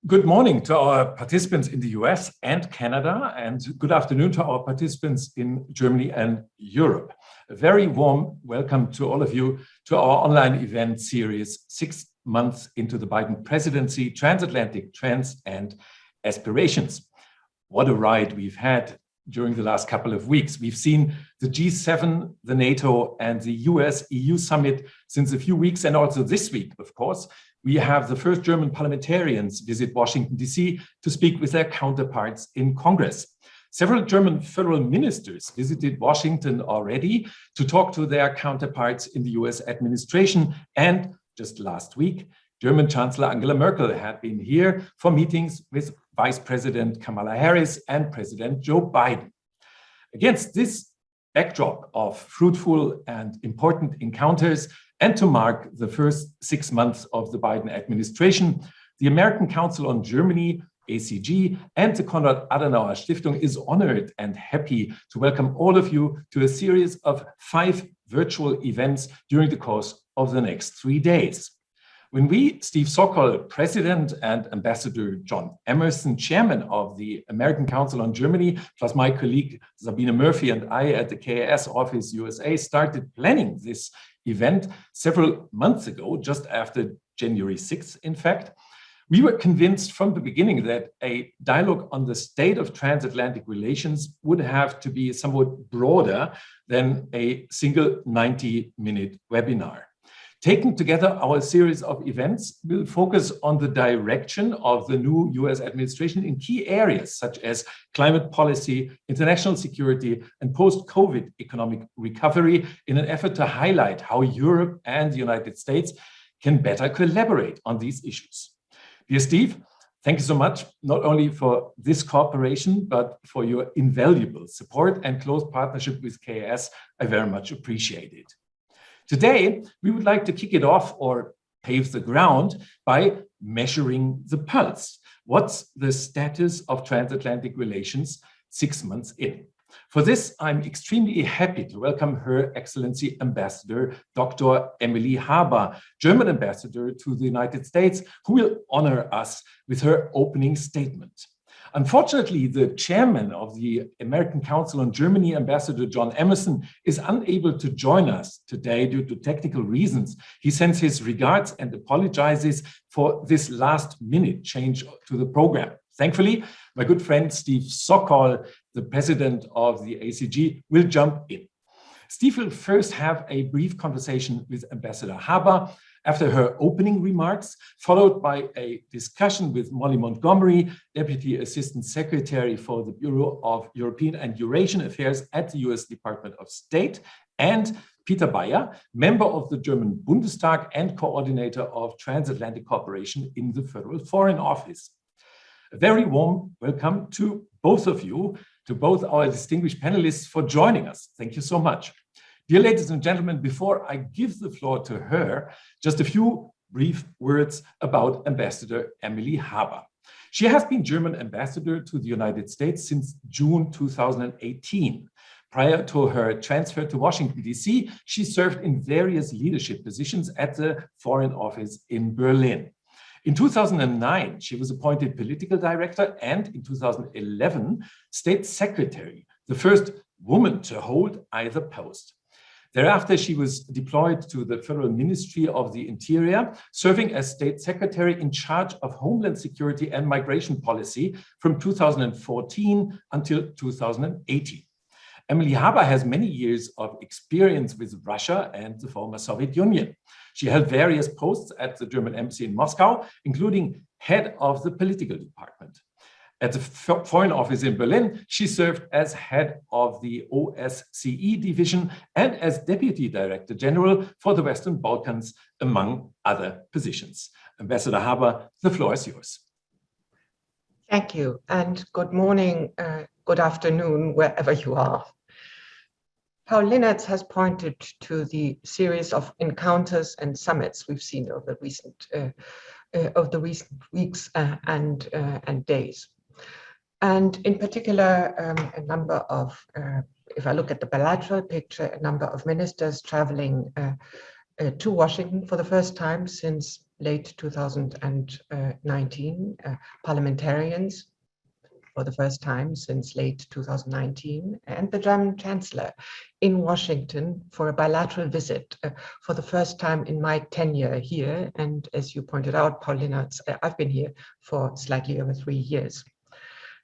Good morning to our participants in the US and Canada, and good afternoon to our participants in Germany and Europe. A very warm welcome to all of you to our online event series, 6 months into the Biden presidency, Transatlantic Trends and Aspirations. What a ride we've had during the last couple of weeks. We've seen the G7, the NATO, and the US-EU summit since a few weeks, and also this week, of course. We have the first German parliamentarians visit Washington, D.C. to speak with their counterparts in Congress. Several German federal ministers visited Washington already to talk to their counterparts in the US administration. And just last week, German Chancellor Angela Merkel had been here for meetings with Vice President Kamala Harris and President Joe Biden. Against this backdrop of fruitful and important encounters, and to mark the first 6 months of the Biden administration, the American Council on Germany, ACG, and the Konrad-Adenauer-Stiftung is honored and happy to welcome all of you to a series of 5 virtual events during the course of the next 3 days. When we, Steve Sokol, President, and Ambassador John Emerson, Chairman of the American Council on Germany, plus my colleague Sabine Murphy and I at the KAS Office USA started planning this event several months ago, just after January 6th, in fact, we were convinced from the beginning that a dialogue on the state of transatlantic relations would have to be somewhat broader than a single 90-minute webinar. Taken together, our series of events will focus on the direction of the new US administration in key areas such as climate policy, international security, and post-COVID economic recovery in an effort to highlight how Europe and the United States can better collaborate on these issues. Dear Steve, thank you so much, not only for this cooperation, but for your invaluable support and close partnership with KAS. I very much appreciate it. Today, we would like to kick it off or pave the ground by measuring the pulse. What's the status of transatlantic relations 6 months in? For this, I'm extremely happy to welcome Her Excellency Ambassador Dr. Emily Haber, German Ambassador to the United States, who will honor us with her opening statement. Unfortunately, the chairman of the American Council on Germany, Ambassador John Emerson, is unable to join us today due to technical reasons. He sends his regards and apologizes for this last-minute change to the program. Thankfully, my good friend Steve Sokol, the president of the ACG, will jump in. Steve will first have a brief conversation with Ambassador Haber after her opening remarks, followed by a discussion with Molly Montgomery, Deputy Assistant Secretary for the Bureau of European and Eurasian Affairs at the US Department of State, and Peter Beyer, member of the German Bundestag and Coordinator of Transatlantic Cooperation in the Federal Foreign Office. A very warm welcome to both of you, to both our distinguished panelists for joining us. Thank you so much. Dear ladies and gentlemen, before I give the floor to her, just a few brief words about Ambassador Emily Haber. She has been German ambassador to the United States since June 2018. Prior to her transfer to Washington, D.C., she served in various leadership positions at the Foreign Office in Berlin. In 2009, she was appointed political director and in 2011, state secretary, the first woman to hold either post. Thereafter, she was deployed to the Federal Ministry of the Interior, serving as State Secretary in charge of Homeland Security and Migration Policy from 2014 until 2018. Emily Haber has many years of experience with Russia and the former Soviet Union. She held various posts at the German embassy in Moscow, including head of the political department. At the Foreign Office in Berlin, she served as head of the OSCE division and as Deputy Director General for the Western Balkans, among other positions. Ambassador Haber, the floor is yours. Thank you, and good morning, good afternoon, wherever you are. Paul Linnertz has pointed to the series of encounters and summits we've seen over the recent weeks and days. And in particular, a number of, if I look at the bilateral picture, a number of ministers traveling to Washington for the first time since late 2019, parliamentarians for the first time since late 2019, and the German Chancellor in Washington for a bilateral visit for the first time in my tenure here. And as you pointed out, Paulina, I've been here for slightly over 3 years.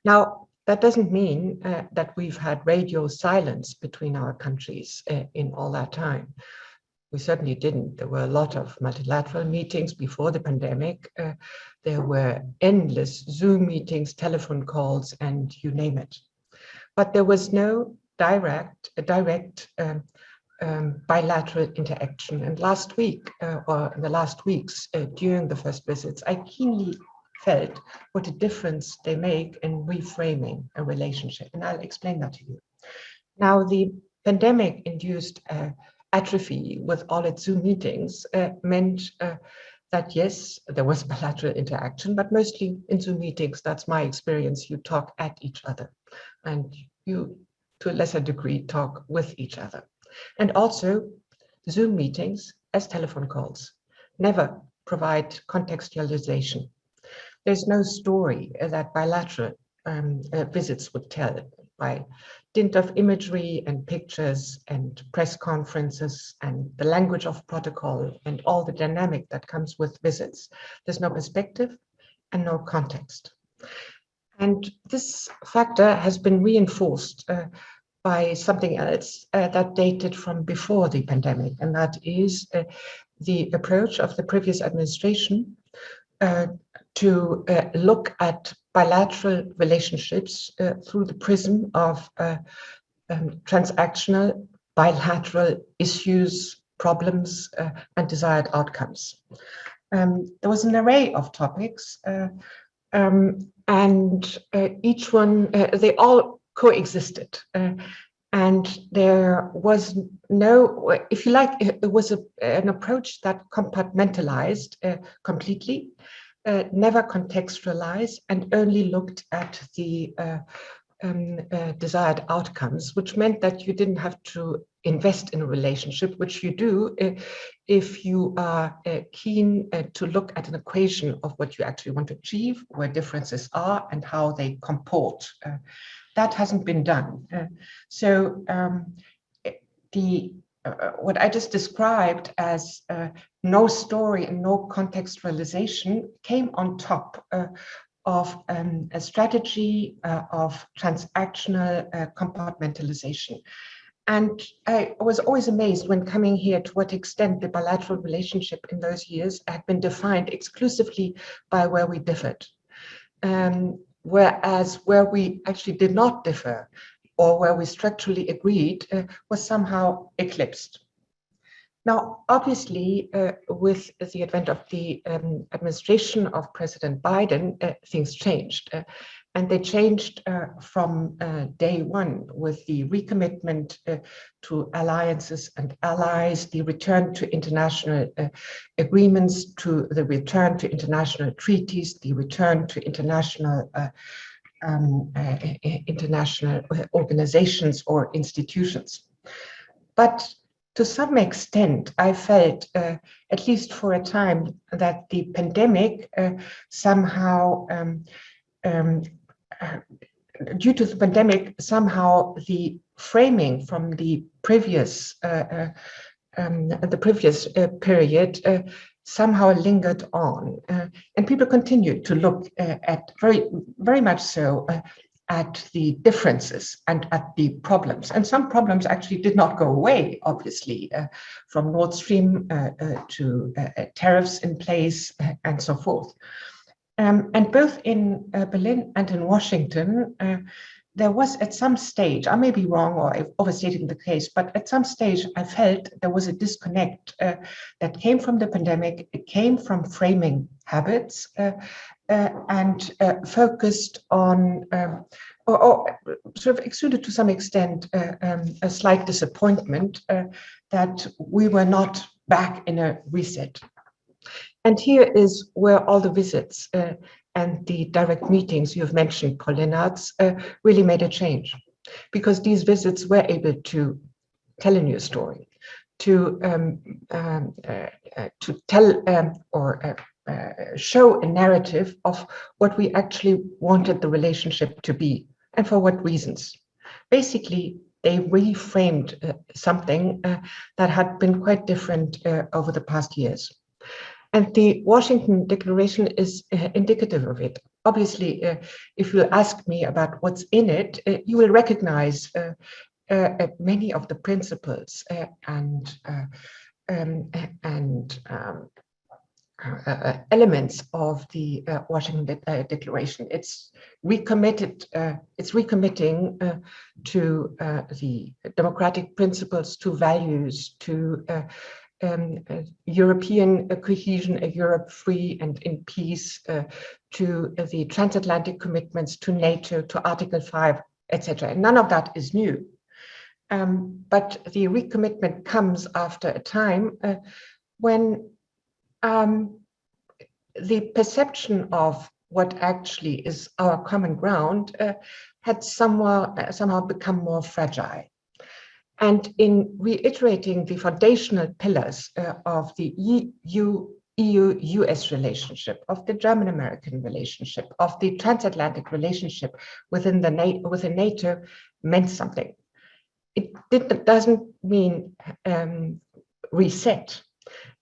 Now, that doesn't mean that we've had radio silence between our countries in all that time. We certainly didn't. There were a lot of multilateral meetings before the pandemic. There were endless Zoom meetings, telephone calls, and you name it. But there was no direct bilateral interaction. And last week, or the last weeks during the first visits, I keenly felt what a difference they make in reframing a relationship. And I'll explain that to you. Now, the pandemic-induced atrophy with all its Zoom meetings meant that yes, there was bilateral interaction, but mostly in Zoom meetings, that's my experience, you talk at each other and you, to a lesser degree, talk with each other. And also Zoom meetings as telephone calls never provide contextualization. There's no story that bilateral visits would tell by dint of imagery and pictures and press conferences and the language of protocol and all the dynamic that comes with visits. There's no perspective and no context. And this factor has been reinforced by something else that dated from before the pandemic, and that is the approach of the previous administration to look at bilateral relationships through the prism of transactional bilateral issues, problems, and desired outcomes. There was an array of topics, and each one, they all coexisted. And there was no, if you like, it was an approach that compartmentalized completely, never contextualized, and only looked at the desired outcomes, which meant that you didn't have to invest in a relationship, which you do if you are keen to look at an equation of what you actually want to achieve, where differences are, and how they comport. That hasn't been done. What I just described as no story and no contextualization came on top of a strategy of transactional compartmentalization. And I was always amazed when coming here to what extent the bilateral relationship in those years had been defined exclusively by where we differed. Whereas where we actually did not differ, or where we structurally agreed, was somehow eclipsed. Now, obviously, with the advent of the administration of President Biden, things changed. And they changed from day one with the recommitment to alliances and allies, the return to international agreements, to the return to international treaties, the return to international organizations or institutions. But to some extent, I felt, at least for a time, that the pandemic somehow, due to the pandemic, somehow the framing from the previous period somehow lingered on, and people continued to look at very much so at the differences and at the problems. And some problems actually did not go away, obviously, from Nord Stream to tariffs in place and so forth. And both in Berlin and in Washington, there was at some stage, I may be wrong or I've overstated the case, but at some stage I felt there was a disconnect that came from the pandemic. It came from framing habits and focused on, or sort of exuded to some extent a slight disappointment that we were not back in a reset. And here is where all the visits and the direct meetings you've mentioned, Paulina, really made a change, because these visits were able to tell a new story, to tell or show a narrative of what we actually wanted the relationship to be and for what reasons. Basically, they reframed something that had been quite different over the past years. And the Washington Declaration is indicative of it. Obviously, if you ask me about what's in it, you will recognize many of the principles and elements of the Washington Declaration. It's recommitting to the democratic principles, to values, to European cohesion, a Europe free and in peace, to the transatlantic commitments, to NATO, to Article 5, etc. And none of that is new. But the recommitment comes after a time when the perception of what actually is our common ground had somehow become more fragile. And in reiterating the foundational pillars of the EU-US relationship, of the German-American relationship, of the transatlantic relationship within NATO meant something. It doesn't mean reset,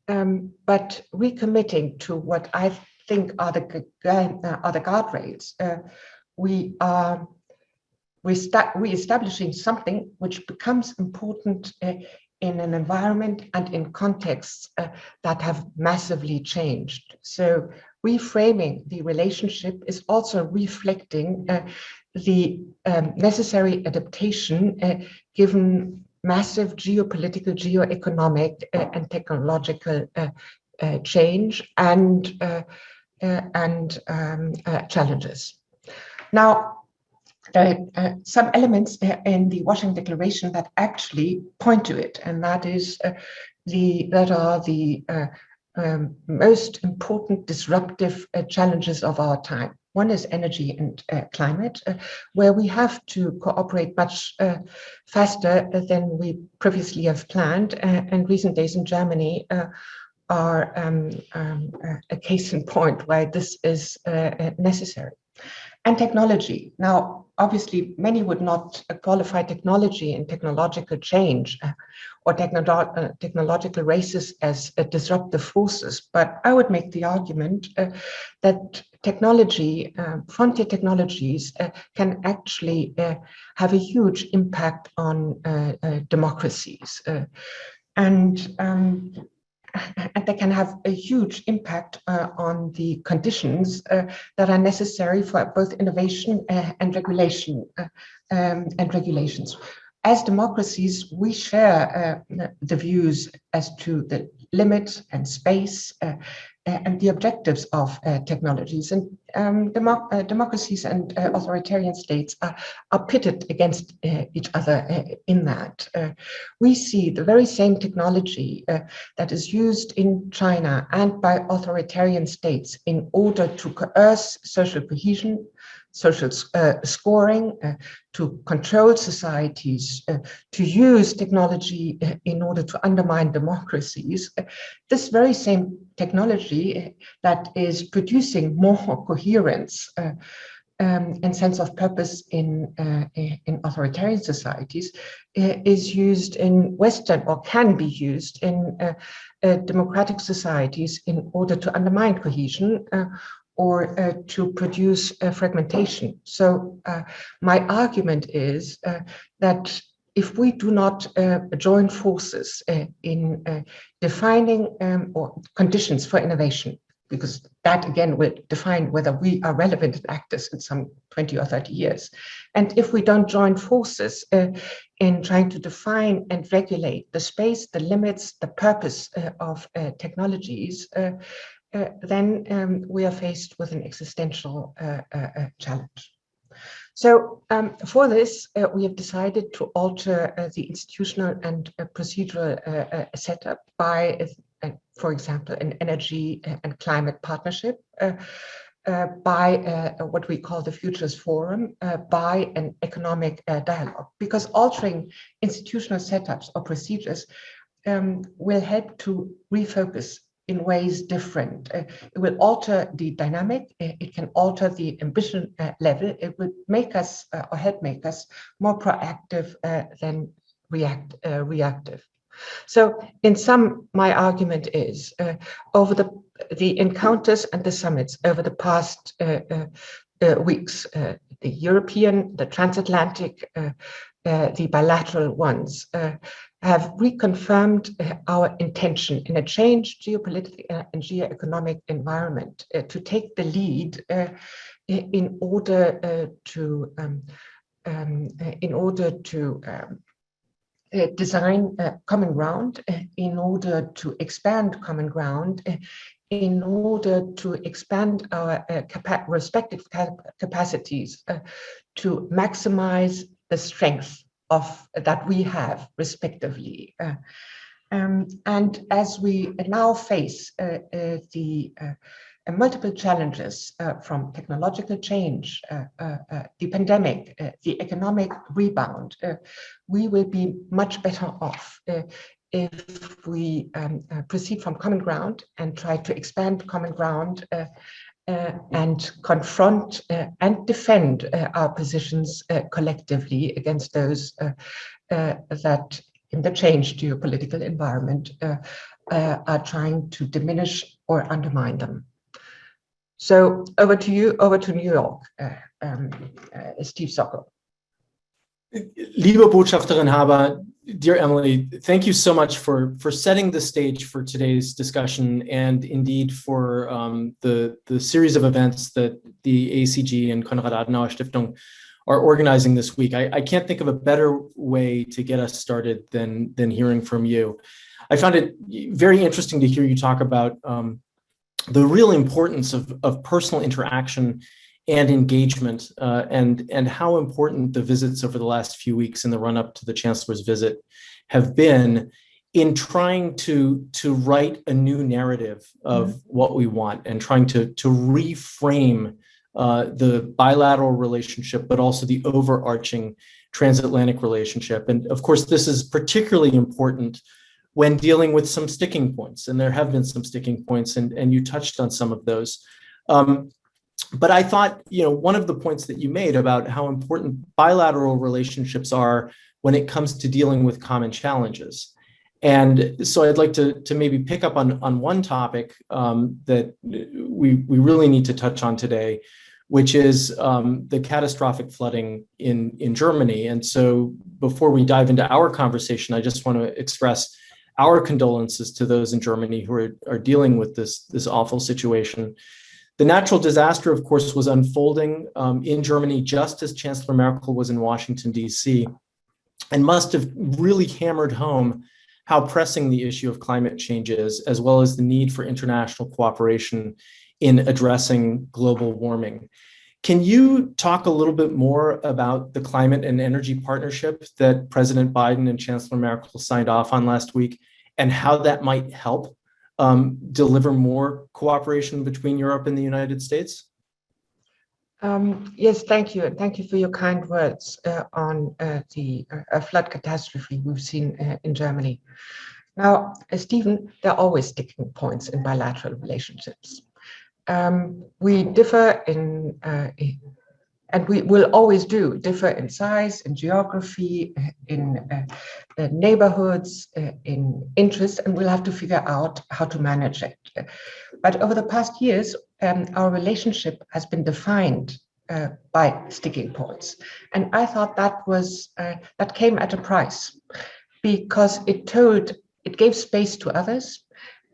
but recommitting to what I think are the guardrails. We are re-establishing something which becomes important in an environment and in contexts that have massively changed. So reframing the relationship is also reflecting the necessary adaptation given massive geopolitical, geoeconomic, and technological change and challenges. Now, there are some elements in the Washington Declaration that actually point to it, and that is that are the most important disruptive challenges of our time. One is energy and climate, where we have to cooperate much faster than we previously have planned. And recent days in Germany are a case in point why this is necessary. And technology. Now, obviously, many would not qualify technology and technological change or technological races as disruptive forces, but I would make the argument that technology, frontier technologies, can actually have a huge impact on democracies. And they can have a huge impact on the conditions that are necessary for both innovation and regulation and regulations. As democracies, we share the views as to the limits and space and the objectives of technologies. And democracies and authoritarian states are pitted against each other in that. We see the very same technology that is used in China and by authoritarian states in order to coerce social cohesion, social scoring, to control societies, to use technology in order to undermine democracies. This very same technology that is producing more coherence and sense of purpose in authoritarian societies is used in Western, or can be used in democratic societies in order to undermine cohesion or to produce fragmentation. So my argument is that if we do not join forces in defining or conditions for innovation, because that again will define whether we are relevant actors in some 20 or 30 years. And if we don't join forces in trying to define and regulate the space, the limits, the purpose of technologies, then we are faced with an existential challenge. So for this, we have decided to alter the institutional and procedural setup by, for example, an energy and climate partnership, by what we call the Futures Forum, by an economic dialogue, because altering institutional setups or procedures will help to refocus in ways different. It will alter the dynamic, it can alter the ambition level, it will make us or help make us more proactive than reactive. So in sum, my argument is over the encounters and the summits over the past weeks, the European, the transatlantic, the bilateral ones, have reconfirmed our intention in a changed geopolitical and geoeconomic environment to take the lead in order to design common ground, in order to expand common ground, in order to expand our respective capacities to maximize the strength that we have respectively. And as we now face the multiple challenges from technological change, the pandemic, the economic rebound, we will be much better off if we proceed from common ground and try to expand common ground and confront and defend our positions collectively against those that in the changed geopolitical environment are trying to diminish or undermine them. So over to you, over to New York, Steve Sockel. Liebe Botschafterin Haber, dear Emily, thank you so much for setting the stage for today's discussion and indeed for the series of events that the ACG and Konrad-Adenauer-Stiftung are organizing this week. I can't think of a better way to get us started than hearing from you. I found it very interesting to hear you talk about the real importance of personal interaction and engagement, and how important the visits over the last few weeks in the run-up to the Chancellor's visit have been in trying to write a new narrative of what we want and trying to reframe the bilateral relationship, but also the overarching transatlantic relationship. And of course, this is particularly important when dealing with some sticking points, and there have been some sticking points, and you touched on some of those. But I thought, one of the points that you made about how important bilateral relationships are when it comes to dealing with common challenges. And so I'd like to maybe pick up on one topic that we really need to touch on today, which is the catastrophic flooding in Germany. And so before we dive into our conversation, I just want to express our condolences to those in Germany who are dealing with this awful situation. The natural disaster, of course, was unfolding in Germany just as Chancellor Merkel was in Washington, D.C., and must have really hammered home how pressing the issue of climate change is, as well as the need for international cooperation in addressing global warming. Can you talk a little bit more about the climate and energy partnership that President Biden and Chancellor Merkel signed off on last week, and how that might help deliver more cooperation between Europe and the United States? Yes, thank you. And thank you for your kind words on the flood catastrophe we've seen in Germany. Now, Stephen, there are always sticking points in bilateral relationships. We differ and we will always differ in size, in geography, in neighborhoods, in interests, and we'll have to figure out how to manage it. But over the past years, our relationship has been defined by sticking points. And I thought that came at a price, because it gave space to others,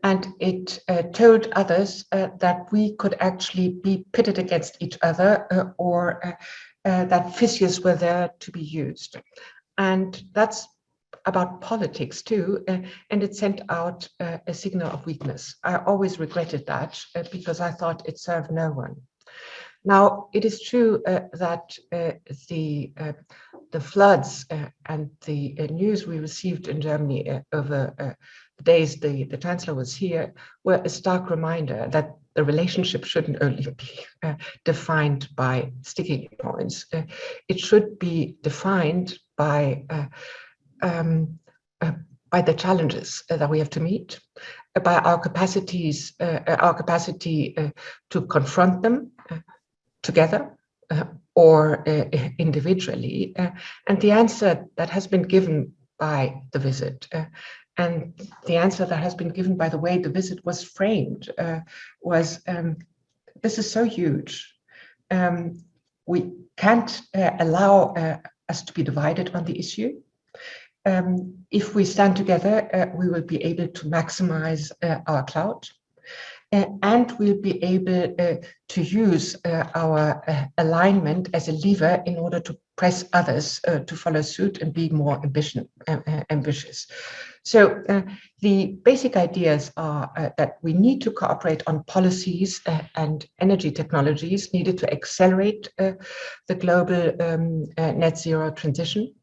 and it told others that we could actually be pitted against each other, or that fissures were there to be used. And that's about politics too, and it sent out a signal of weakness. I always regretted that because I thought it served no one. Now, it is true that the floods and the news we received in Germany over the days the Chancellor was here were a stark reminder that the relationship shouldn't only be defined by sticking points. It should be defined by by the challenges that we have to meet, by our capacity to confront them together or individually. And the answer that has been given by the visit and the answer that has been given by the way the visit was framed was, this is so huge. We can't allow us to be divided on the issue. If we stand together, we will be able to maximize our clout, and we'll be able to use our alignment as a lever in order to press others to follow suit and be more ambitious. So the basic ideas are that we need to cooperate on policies and energy technologies needed to accelerate the global net zero transition.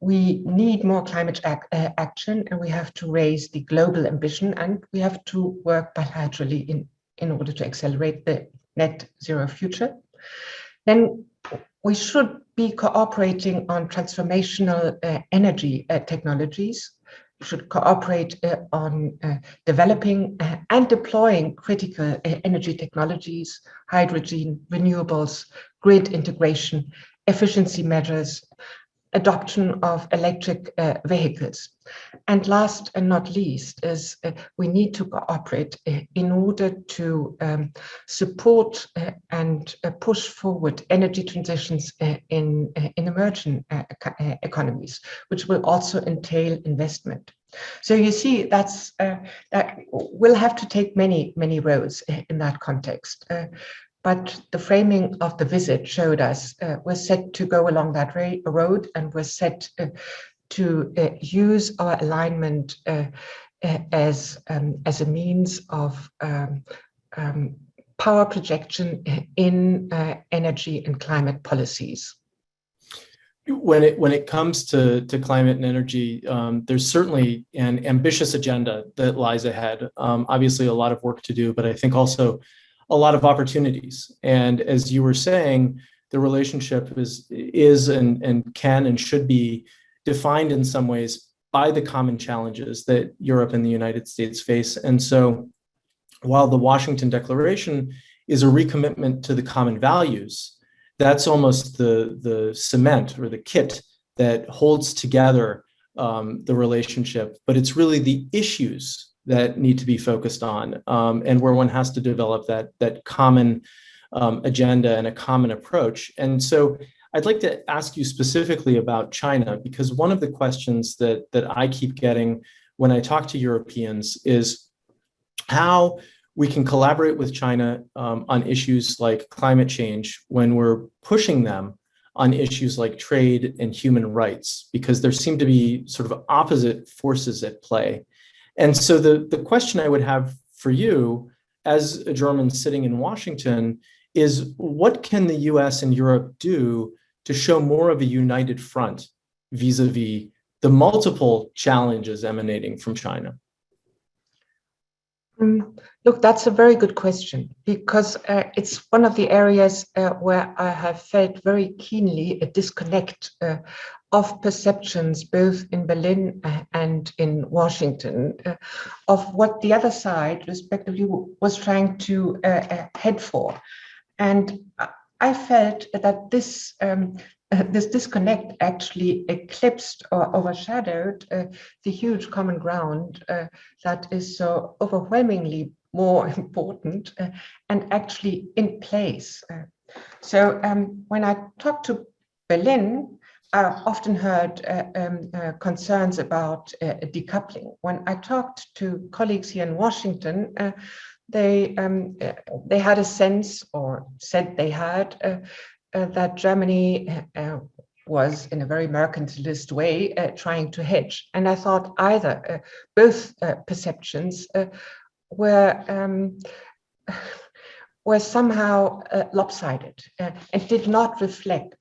We need more climate action, and we have to raise the global ambition, and we have to work bilaterally in order to accelerate the net zero future. Then we should be cooperating on transformational energy technologies. We should cooperate on developing and deploying critical energy technologies, hydrogen, renewables, grid integration, efficiency measures, adoption of electric vehicles. And last and not least is we need to cooperate in order to support and push forward energy transitions in emerging economies, which will also entail investment. So you see, that will have to take many roads in that context. But the framing of the visit showed us we're set to go along that road, and we're set to use our alignment as a means of power projection in energy and climate policies. When it comes to climate and energy, there's certainly an ambitious agenda that lies ahead. Obviously, a lot of work to do, but I think also a lot of opportunities. And as you were saying, the relationship is and can and should be defined in some ways by the common challenges that Europe and the United States face. And so while the Washington Declaration is a recommitment to the common values, that's almost the cement or the kit that holds together the relationship, but it's really the issues that need to be focused on, and where one has to develop that common agenda and a common approach. And so I'd like to ask you specifically about China, because one of the questions that I keep getting when I talk to Europeans is how we can collaborate with China on issues like climate change when we're pushing them on issues like trade and human rights, because there seem to be sort of opposite forces at play. And so the question I would have for you as a German sitting in Washington is, what can the US and Europe do to show more of a united front vis-a-vis the multiple challenges emanating from China? Look, that's a very good question, because it's one of the areas where I have felt very keenly a disconnect of perceptions, both in Berlin and in Washington, of what the other side, respectively, was trying to head for. And I felt that this disconnect actually eclipsed or overshadowed the huge common ground that is so overwhelmingly more important and actually in place. So when I talked to Berlin, I often heard concerns about decoupling. When I talked to colleagues here in Washington, they had a sense, or said they had, that Germany was, in a very mercantilist way, trying to hedge. And I thought either both perceptions were somehow lopsided and did not reflect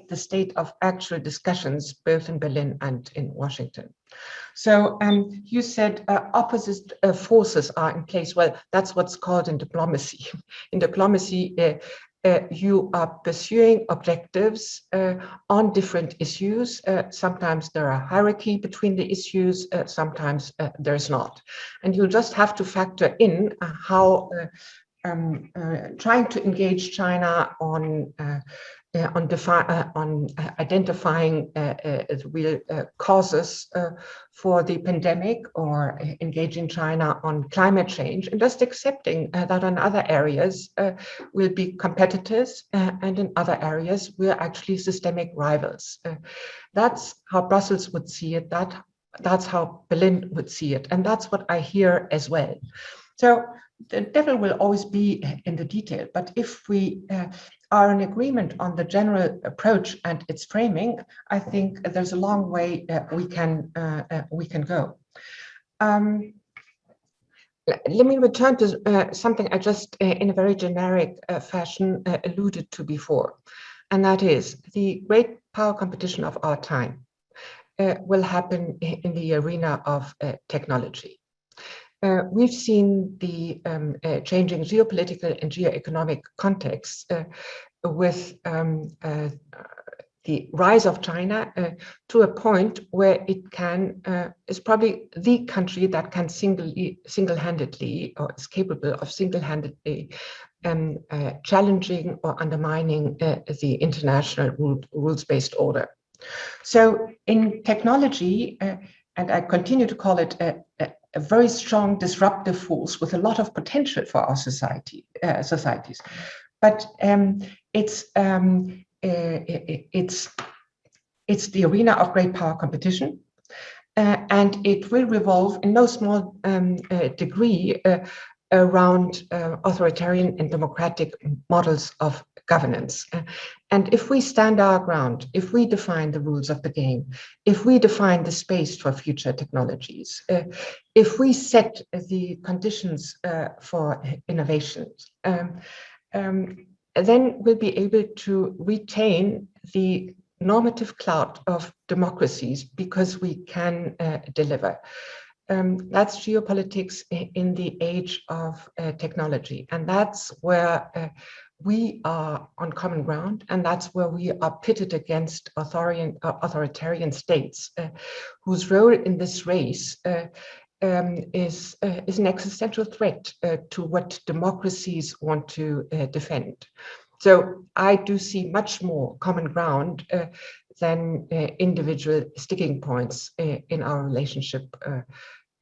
the state of actual discussions, both in Berlin and in Washington. So you said opposite forces are in place. Well, that's what's called in diplomacy. In diplomacy, you are pursuing objectives on different issues. Sometimes there are hierarchy between the issues, sometimes there's not. And you'll just have to factor in how trying to engage China on identifying the real causes for the pandemic, or engaging China on climate change, and just accepting that in other areas we'll be competitors, and in other areas we're actually systemic rivals. That's how Brussels would see it. That's how Berlin would see it, and that's what I hear as well. So the devil will always be in the detail, but if we are in agreement on the general approach and its framing, I think there's a long way we can go. Let me return to something I just, in a very generic fashion, alluded to before, and that is the great power competition of our time will happen in the arena of technology. We've seen the changing geopolitical and geoeconomic context with the rise of China to a point where it is probably the country that can single-handedly, or is capable of single-handedly challenging or undermining the international rules-based order. So in technology, and I continue to call it a very strong disruptive force with a lot of potential for our societies. But it's the arena of great power competition, and it will revolve in no small degree around authoritarian and democratic models of governance. And if we stand our ground, if we define the rules of the game, if we define the space for future technologies, if we set the conditions for innovations, then we'll be able to retain the normative clout of democracies because we can deliver. That's geopolitics in the age of technology, and that's where we are on common ground, and that's where we are pitted against authoritarian states whose role in this race is an existential threat to what democracies want to defend. So I do see much more common ground than individual sticking points in our relationship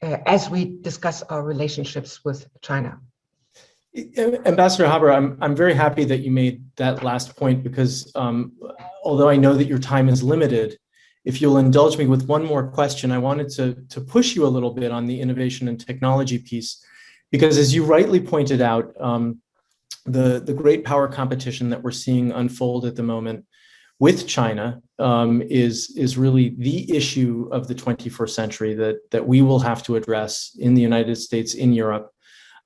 as we discuss our relationships with China. Ambassador Haber, I'm very happy that you made that last point, because although I know that your time is limited, if you'll indulge me with one more question, I wanted to push you a little bit on the innovation and technology piece, because as you rightly pointed out, the great power competition that we're seeing unfold at the moment with China is really the issue of the 21st century that we will have to address in the United States, in Europe.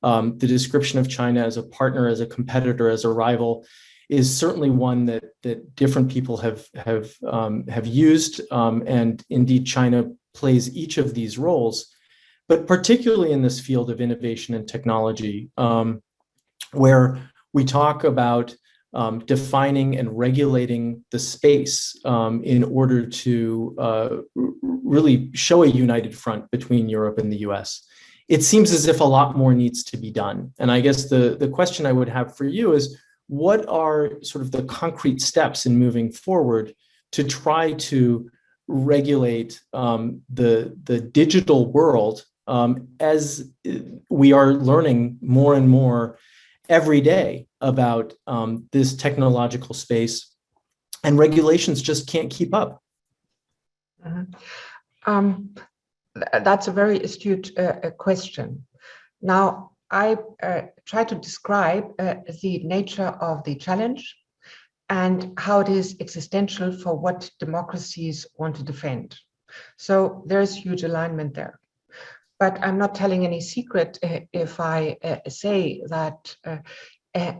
The description of China as a partner, as a competitor, as a rival is certainly one that different people have used, and indeed China plays each of these roles, but particularly in this field of innovation and technology, where we talk about defining and regulating the space in order to really show a united front between Europe and the US. It seems as if a lot more needs to be done. And I guess the question I would have for you is, what are sort of the concrete steps in moving forward to try to regulate the digital world as we are learning more and more every day about this technological space, and regulations just can't keep up? That's a very astute question. Now, I try to describe the nature of the challenge and how it is existential for what democracies want to defend. So there's huge alignment there. But I'm not telling any secret if I say that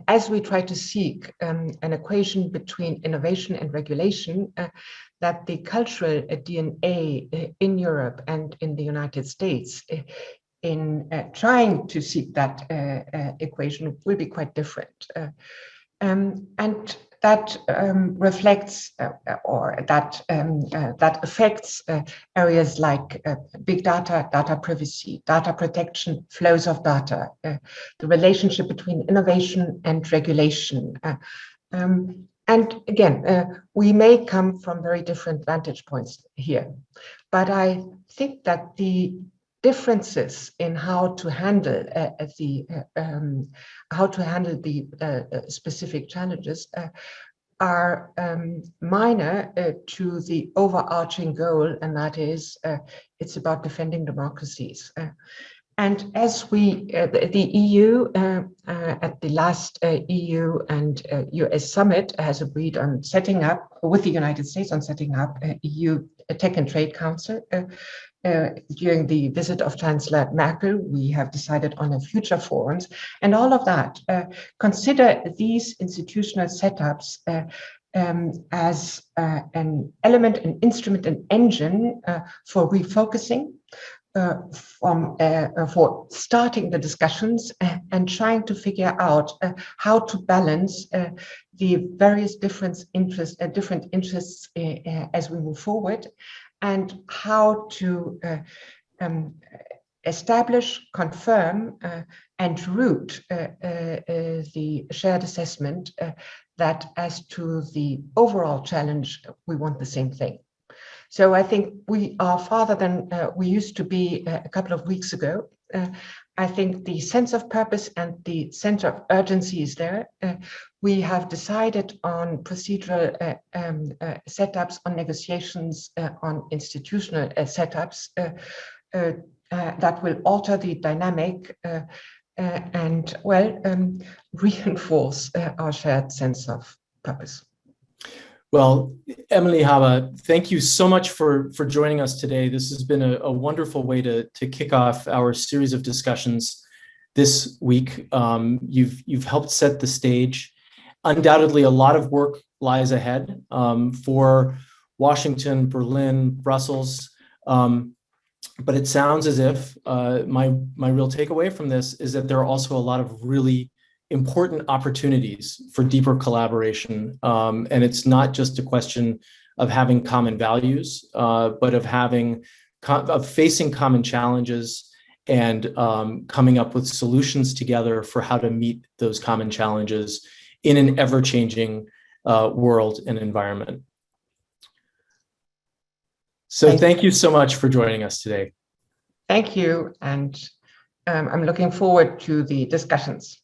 as we try to seek an equation between innovation and regulation, that the cultural DNA in Europe and in the United States in trying to seek that equation will be quite different. And that reflects or that affects areas like big data, data privacy, data protection, flows of data, the relationship between innovation and regulation. And again, we may come from very different vantage points here, but I think that the differences in how to handle the specific challenges are minor to the overarching goal, and that is it's about defending democracies. And as the EU at the last EU and US summit has agreed on setting up, with the United States, on setting up a EU Tech and Trade Council. During the visit of Chancellor Merkel, we have decided on a future forums, and all of that consider these institutional setups as an element, an instrument, an engine for refocusing, for starting the discussions and trying to figure out how to balance the various different interests as we move forward, and how to establish, confirm, and root the shared assessment that as to the overall challenge, we want the same thing. So I think we are farther than we used to be a couple of weeks ago. I think the sense of purpose and the sense of urgency is there. We have decided on procedural setups, on negotiations, on institutional setups that will alter the dynamic and, well, reinforce our shared sense of purpose. Well, Emily Haber, thank you so much for joining us today. This has been a wonderful way to kick off our series of discussions this week. You've helped set the stage. Undoubtedly, a lot of work lies ahead for Washington, Berlin, Brussels. But it sounds as if my real takeaway from this is that there are also a lot of really important opportunities for deeper collaboration. And it's not just a question of having common values, but of facing common challenges and coming up with solutions together for how to meet those common challenges in an ever-changing world and environment. So thank you so much for joining us today. Thank you, and I'm looking forward to the discussions.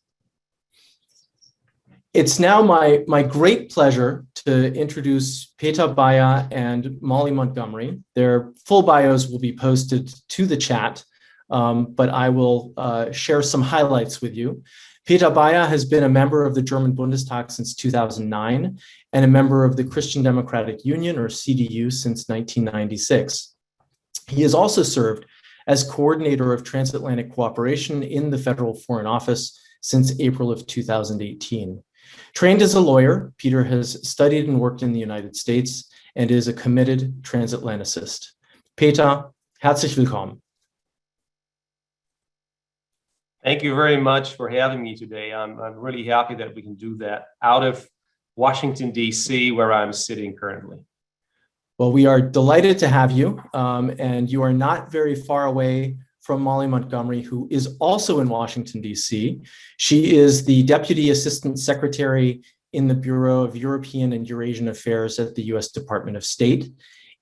It's now my great pleasure to introduce Peter Beyer and Molly Montgomery. Their full bios will be posted to the chat, but I will share some highlights with you. Peter Beyer has been a member of the German Bundestag since 2009 and a member of the Christian Democratic Union, or CDU, since 1996. He has also served as Coordinator of Transatlantic Cooperation in the Federal Foreign Office since April of 2018. Trained as a lawyer, Peter has studied and worked in the United States and is a committed transatlanticist. Peter, herzlich willkommen. Thank you very much for having me today. I'm really happy that we can do that out of Washington, D.C., where I'm sitting currently. Well, we are delighted to have you, and you are not very far away from Molly Montgomery, who is also in Washington, D.C. She is the Deputy Assistant Secretary in the Bureau of European and Eurasian Affairs at the U.S. Department of State.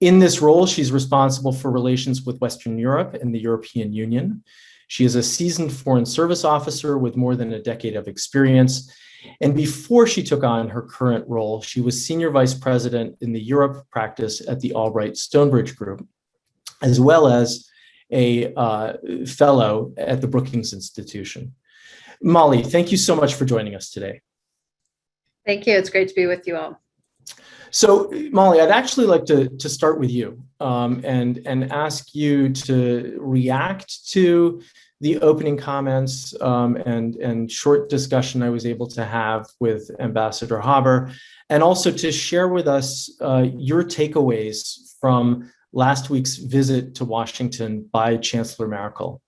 In this role, she's responsible for relations with Western Europe and the European Union. She is a seasoned Foreign Service officer with more than a decade of experience. And before she took on her current role, she was Senior Vice President in the Europe practice at the Albright Stonebridge Group, as well as a fellow at the Brookings Institution. Molly, thank you so much for joining us today. Thank you. It's great to be with you all. So, Molly, I'd actually like to start with you and ask you to react to the opening comments and short discussion I was able to have with Ambassador Haber, and also to share with us your takeaways from last week's visit to Washington by Chancellor Merkel.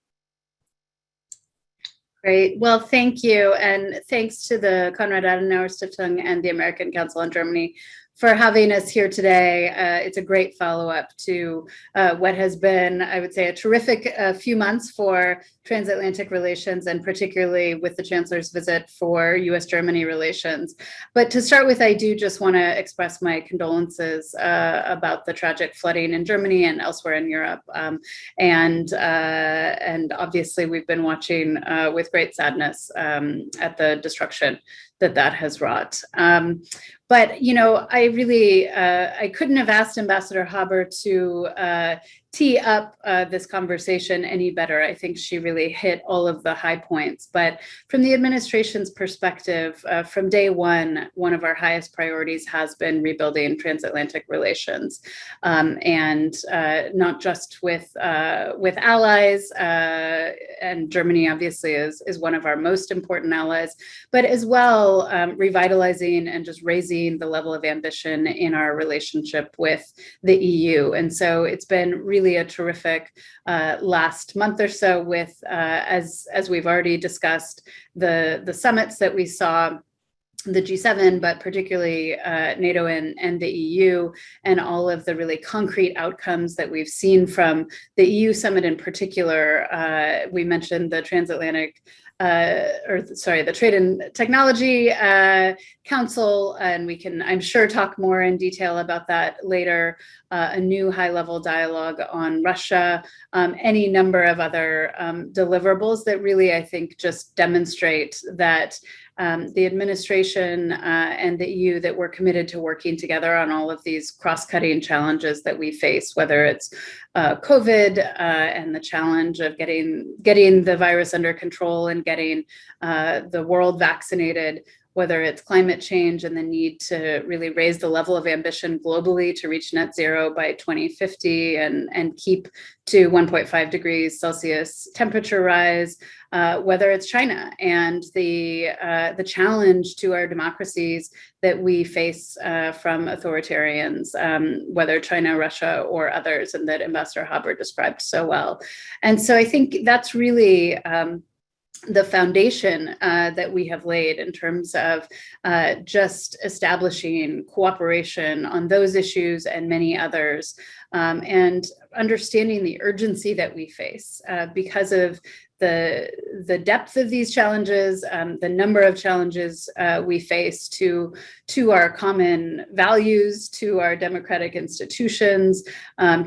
Great. Well, thank you. And thanks to the Konrad-Adenauer-Stiftung and the American Council on Germany for having us here today. It's a great follow-up to what has been, I would say, a terrific few months for transatlantic relations, and particularly with the Chancellor's visit for US-Germany relations. But to start with, I do just want to express my condolences about the tragic flooding in Germany and elsewhere in Europe. And obviously, we've been watching with great sadness at the destruction that has wrought. But, you know, I really, I couldn't have asked Ambassador Haber to tee up this conversation any better. I think she really hit all of the high points. But from the administration's perspective, from day one of our highest priorities has been rebuilding transatlantic relations, and not just with allies, and Germany obviously is one of our most important allies, but as well revitalizing and just raising the level of ambition in our relationship with the EU. And so it's been really a terrific last month or so with, as we've already discussed, the summits that we saw, the G7, but particularly NATO and the EU, and all of the really concrete outcomes that we've seen from the EU summit in particular. We mentioned the the Trade and Technology Council, and we can, I'm sure, talk more in detail about that later. A new high-level dialogue on Russia, any number of other deliverables that really, I think, just demonstrate that the administration and the EU, that we're committed to working together on all of these cross-cutting challenges that we face, whether it's COVID and the challenge of getting the virus under control and getting the world vaccinated, whether it's climate change and the need to really raise the level of ambition globally to reach net zero by 2050 and keep to 1.5 degrees Celsius temperature rise, whether it's China and the challenge to our democracies that we face from authoritarians, whether China, Russia, or others, and that Ambassador Haber described so well. And so I think that's really the foundation that we have laid in terms of just establishing cooperation on those issues and many others, and understanding the urgency that we face because of the depth of these challenges, the number of challenges we face to our common values, to our democratic institutions,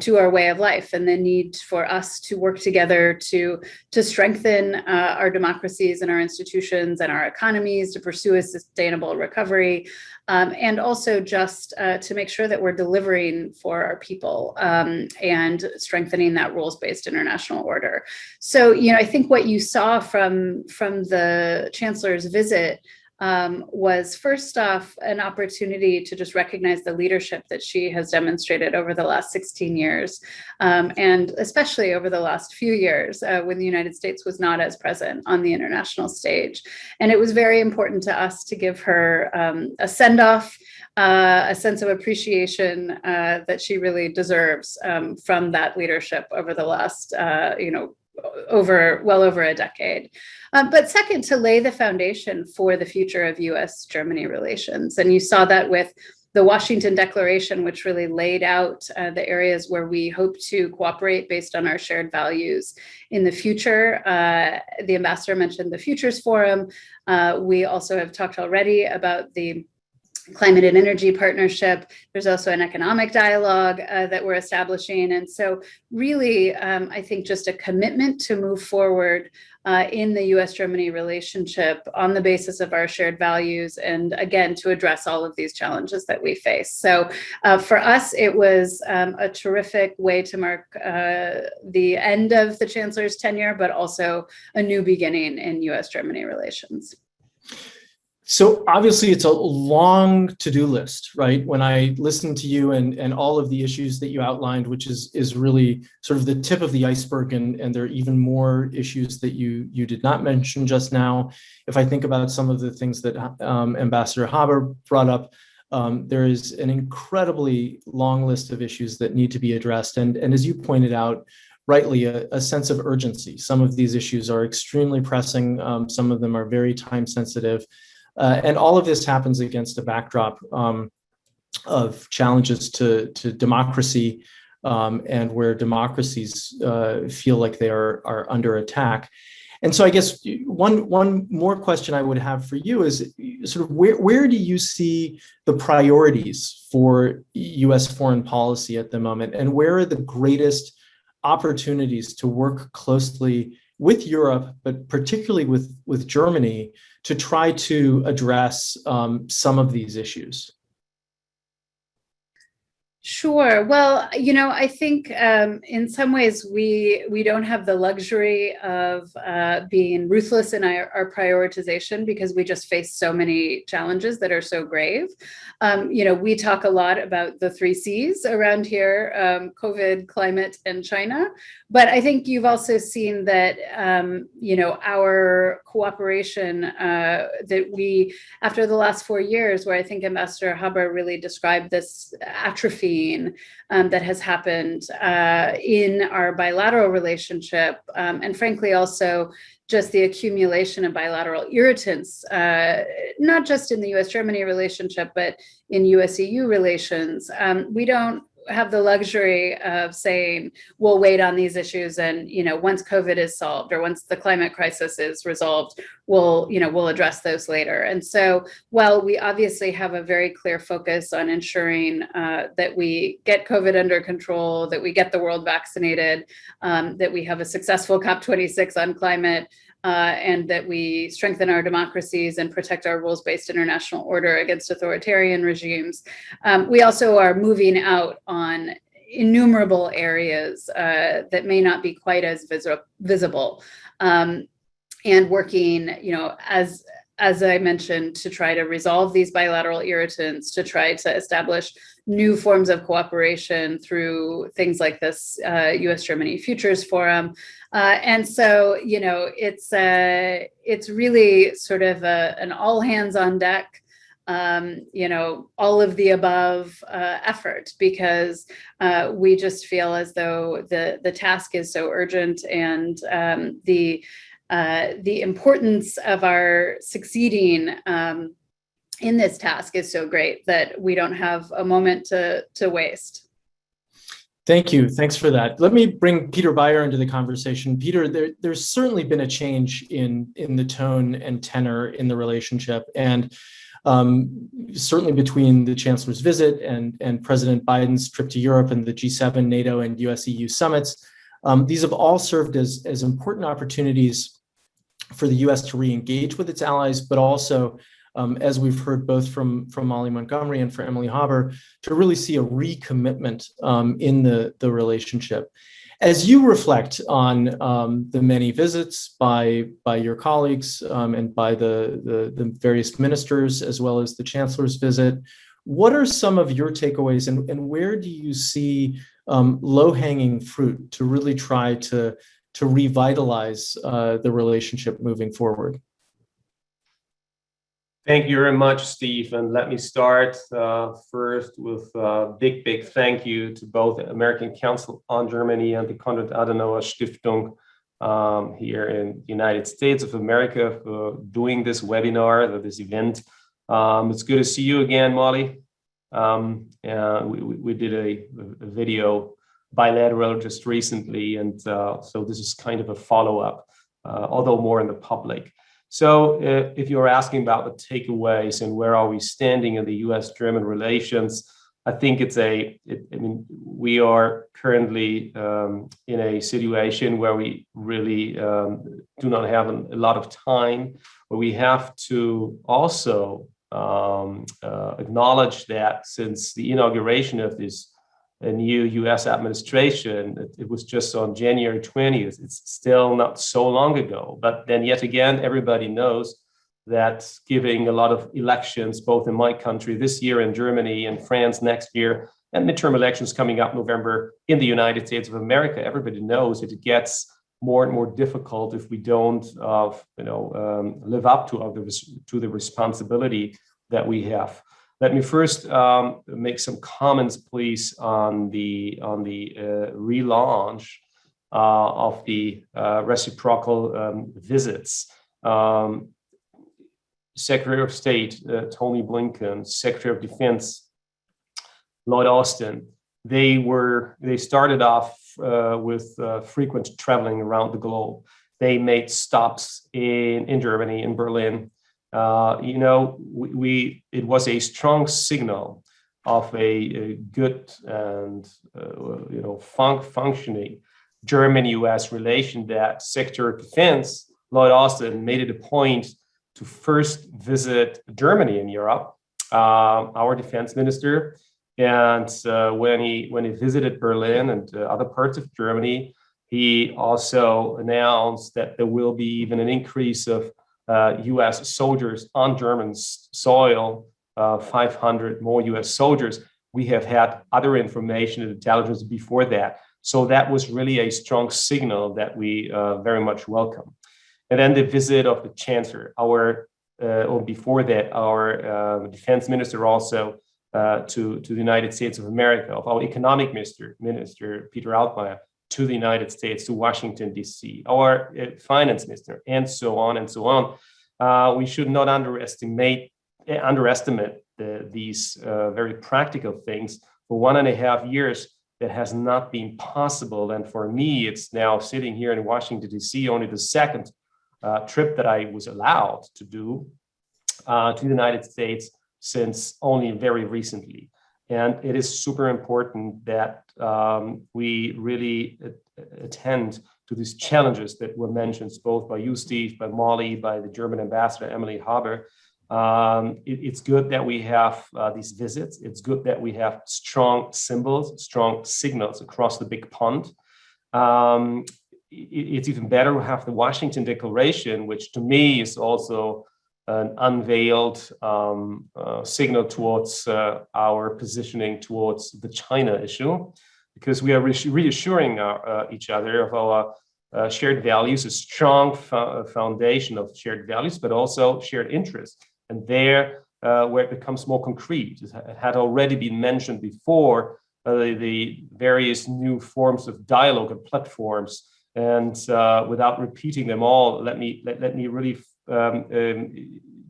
to our way of life, and the need for us to work together to strengthen our democracies and our institutions and our economies, to pursue a sustainable recovery, and also just to make sure that we're delivering for our people and strengthening that rules-based international order. So, you know, I think what you saw from the Chancellor's visit was, first off, an opportunity to just recognize the leadership that she has demonstrated over the last 16 years, and especially over the last few years when the United States was not as present on the international stage. And it was very important to us to give her a send-off, a sense of appreciation that she really deserves from that leadership over the last, well over a decade. But second, to lay the foundation for the future of US-Germany relations. And you saw that with the Washington Declaration, which really laid out the areas where we hope to cooperate based on our shared values in the future. The ambassador mentioned the Futures Forum. We also have talked already about the Climate and Energy Partnership. There's also an economic dialogue that we're establishing. And so really, I think just a commitment to move forward in the US-Germany relationship on the basis of our shared values, and again, to address all of these challenges that we face. So for us, it was a terrific way to mark the end of the Chancellor's tenure, but also a new beginning in US-Germany relations. So obviously it's a long to-do list, right? When I listen to you and all of the issues that you outlined, which is really sort of the tip of the iceberg, and there are even more issues that you did not mention just now. If I think about some of the things that Ambassador Haber brought up, there is an incredibly long list of issues that need to be addressed. And as you pointed out, rightly a sense of urgency. Some of these issues are extremely pressing. Some of them are very time sensitive. And all of this happens against a backdrop of challenges to democracy and where democracies feel like they are under attack. And so I guess one more question I would have for you is sort of where do you see the priorities for US foreign policy at the moment, and where are the greatest opportunities to work closely with Europe, but particularly with Germany, to try to address some of these issues? Sure. Well, I think in some ways we don't have the luxury of being ruthless in our prioritization because we just face so many challenges that are so grave. We talk a lot about the 3 C's around here, COVID, climate, and China. But I think you've also seen that, our cooperation that we, after the last 4 years, where I think Ambassador Haber really described this atrophy that has happened in our bilateral relationship, and frankly also just the accumulation of bilateral irritants, not just in the US-Germany relationship, but in US-EU relations. We don't have the luxury of saying, we'll wait on these issues and, once COVID is solved or once the climate crisis is resolved, we'll address those later. And so while we obviously have a very clear focus on ensuring that we get COVID under control, that we get the world vaccinated, that we have a successful COP26 on climate, and that we strengthen our democracies and protect our rules-based international order against authoritarian regimes. We also are moving out on innumerable areas that may not be quite as visible, and working, as I mentioned, to try to resolve these bilateral irritants, to try to establish new forms of cooperation through things like this US-Germany Futures Forum. And so, it's really sort of an all hands on deck, all of the above effort, because we just feel as though the task is so urgent, and the importance of our succeeding in this task is so great that we don't have a moment to waste. Thank you. Thanks for that. Let me bring Peter Beyer into the conversation. Peter, there's certainly been a change in the tone and tenor in the relationship, and certainly between the Chancellor's visit and President Biden's trip to Europe and the G7, NATO, and US-EU summits. These have all served as important opportunities for the US to re-engage with its allies, but also, as we've heard both from Molly Montgomery and from Emily Haber, to really see a recommitment in the relationship. As you reflect on the many visits by your colleagues and by the various ministers, as well as the Chancellor's visit, what are some of your takeaways, and where do you see low-hanging fruit to really try to revitalize the relationship moving forward? Thank you very much, Steve. And let me start first with a big thank you to both the American Council on Germany and the Konrad-Adenauer-Stiftung here in the United States of America for doing this webinar, this event. It's good to see you again, Molly. We did a video bilateral just recently, and so this is kind of a follow-up, although more in the public. So if you're asking about the takeaways and where are we standing in the US-German relations, I think we are currently in a situation where we really do not have a lot of time, but we have to also acknowledge that since the inauguration of this new US administration, it was just on January 20th. It's still not so long ago, but then yet again, everybody knows that giving a lot of elections, both in my country this year, in Germany and France next year, and midterm elections coming up November in the United States of America, everybody knows that it gets more and more difficult if we don't live up to the responsibility that we have. Let me first make some comments, please, on the relaunch. of the reciprocal visits. Secretary of State Tony Blinken, Secretary of Defense Lloyd Austin, they started off with frequent traveling around the globe. They made stops in Germany, in Berlin. It was a strong signal of a good and functioning German-U.S. relation that Secretary of Defense Lloyd Austin made it a point to first visit Germany in Europe, our defense minister. And when he visited Berlin and other parts of Germany, he also announced that there will be even an increase of U.S. soldiers on German soil, 500 more U.S. soldiers. We have had other information and intelligence before that. So that was really a strong signal that we very much welcome. And then the visit of the Chancellor, or before that, our defense minister also to the United States of America, of our economic minister Peter Altmaier, to the United States, to Washington, D.C., our finance minister, and so on and so on. We should not underestimate these very practical things. For 1.5 years, that has not been possible. And for me, it's now sitting here in Washington, D.C., only the second trip that I was allowed to do to the United States since only very recently. And it is super important that we really attend to these challenges that were mentioned both by you, Steve, by Molly, by the German ambassador, Emily Haber. It's good that we have these visits. It's good that we have strong symbols, strong signals across the big pond. It's even better to have the Washington Declaration, which to me is also an unveiled signal towards our positioning towards the China issue, because we are reassuring each other of our shared values, a strong foundation of shared values, but also shared interests. And there, where it becomes more concrete, it had already been mentioned before, the various new forms of dialogue and platforms. And without repeating them all, let me really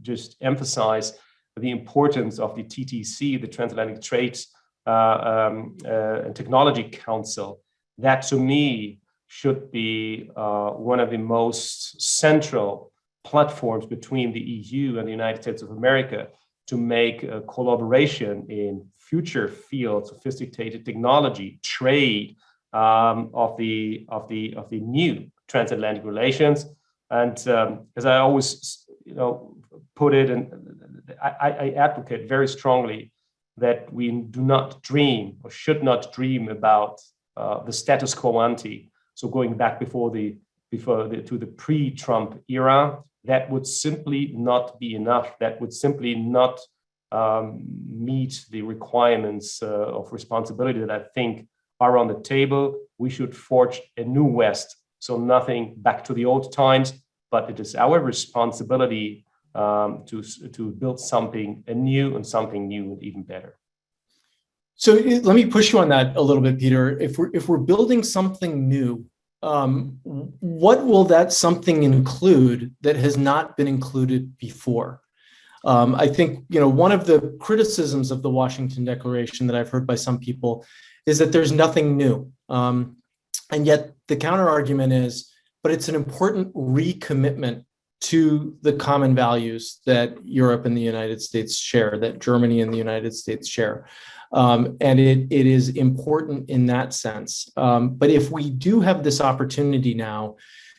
just emphasize the importance of the TTC, the Transatlantic Trade and Technology Council. That, to me, should be one of the most central platforms between the EU and the United States of America to make a collaboration in future fields, sophisticated technology, trade, of the new transatlantic relations. And as I always put it, and I advocate very strongly that we do not dream or should not dream about the status quo ante. So going back to the pre-Trump era, that would simply not be enough. That would simply not meet the requirements of responsibility that I think are on the table. We should forge a new West. So nothing back to the old times, but it is our responsibility to build something anew and something new and even better. So let me push you on that a little bit, Peter. If we're building something new, what will that something include that has not been included before? I think one of the criticisms of the Washington Declaration that I've heard by some people is that there's nothing new. And yet the counter argument is, but it's an important recommitment to the common values that Europe and the United States share, that Germany and the United States share. And it is important in that sense. But if we do have this opportunity now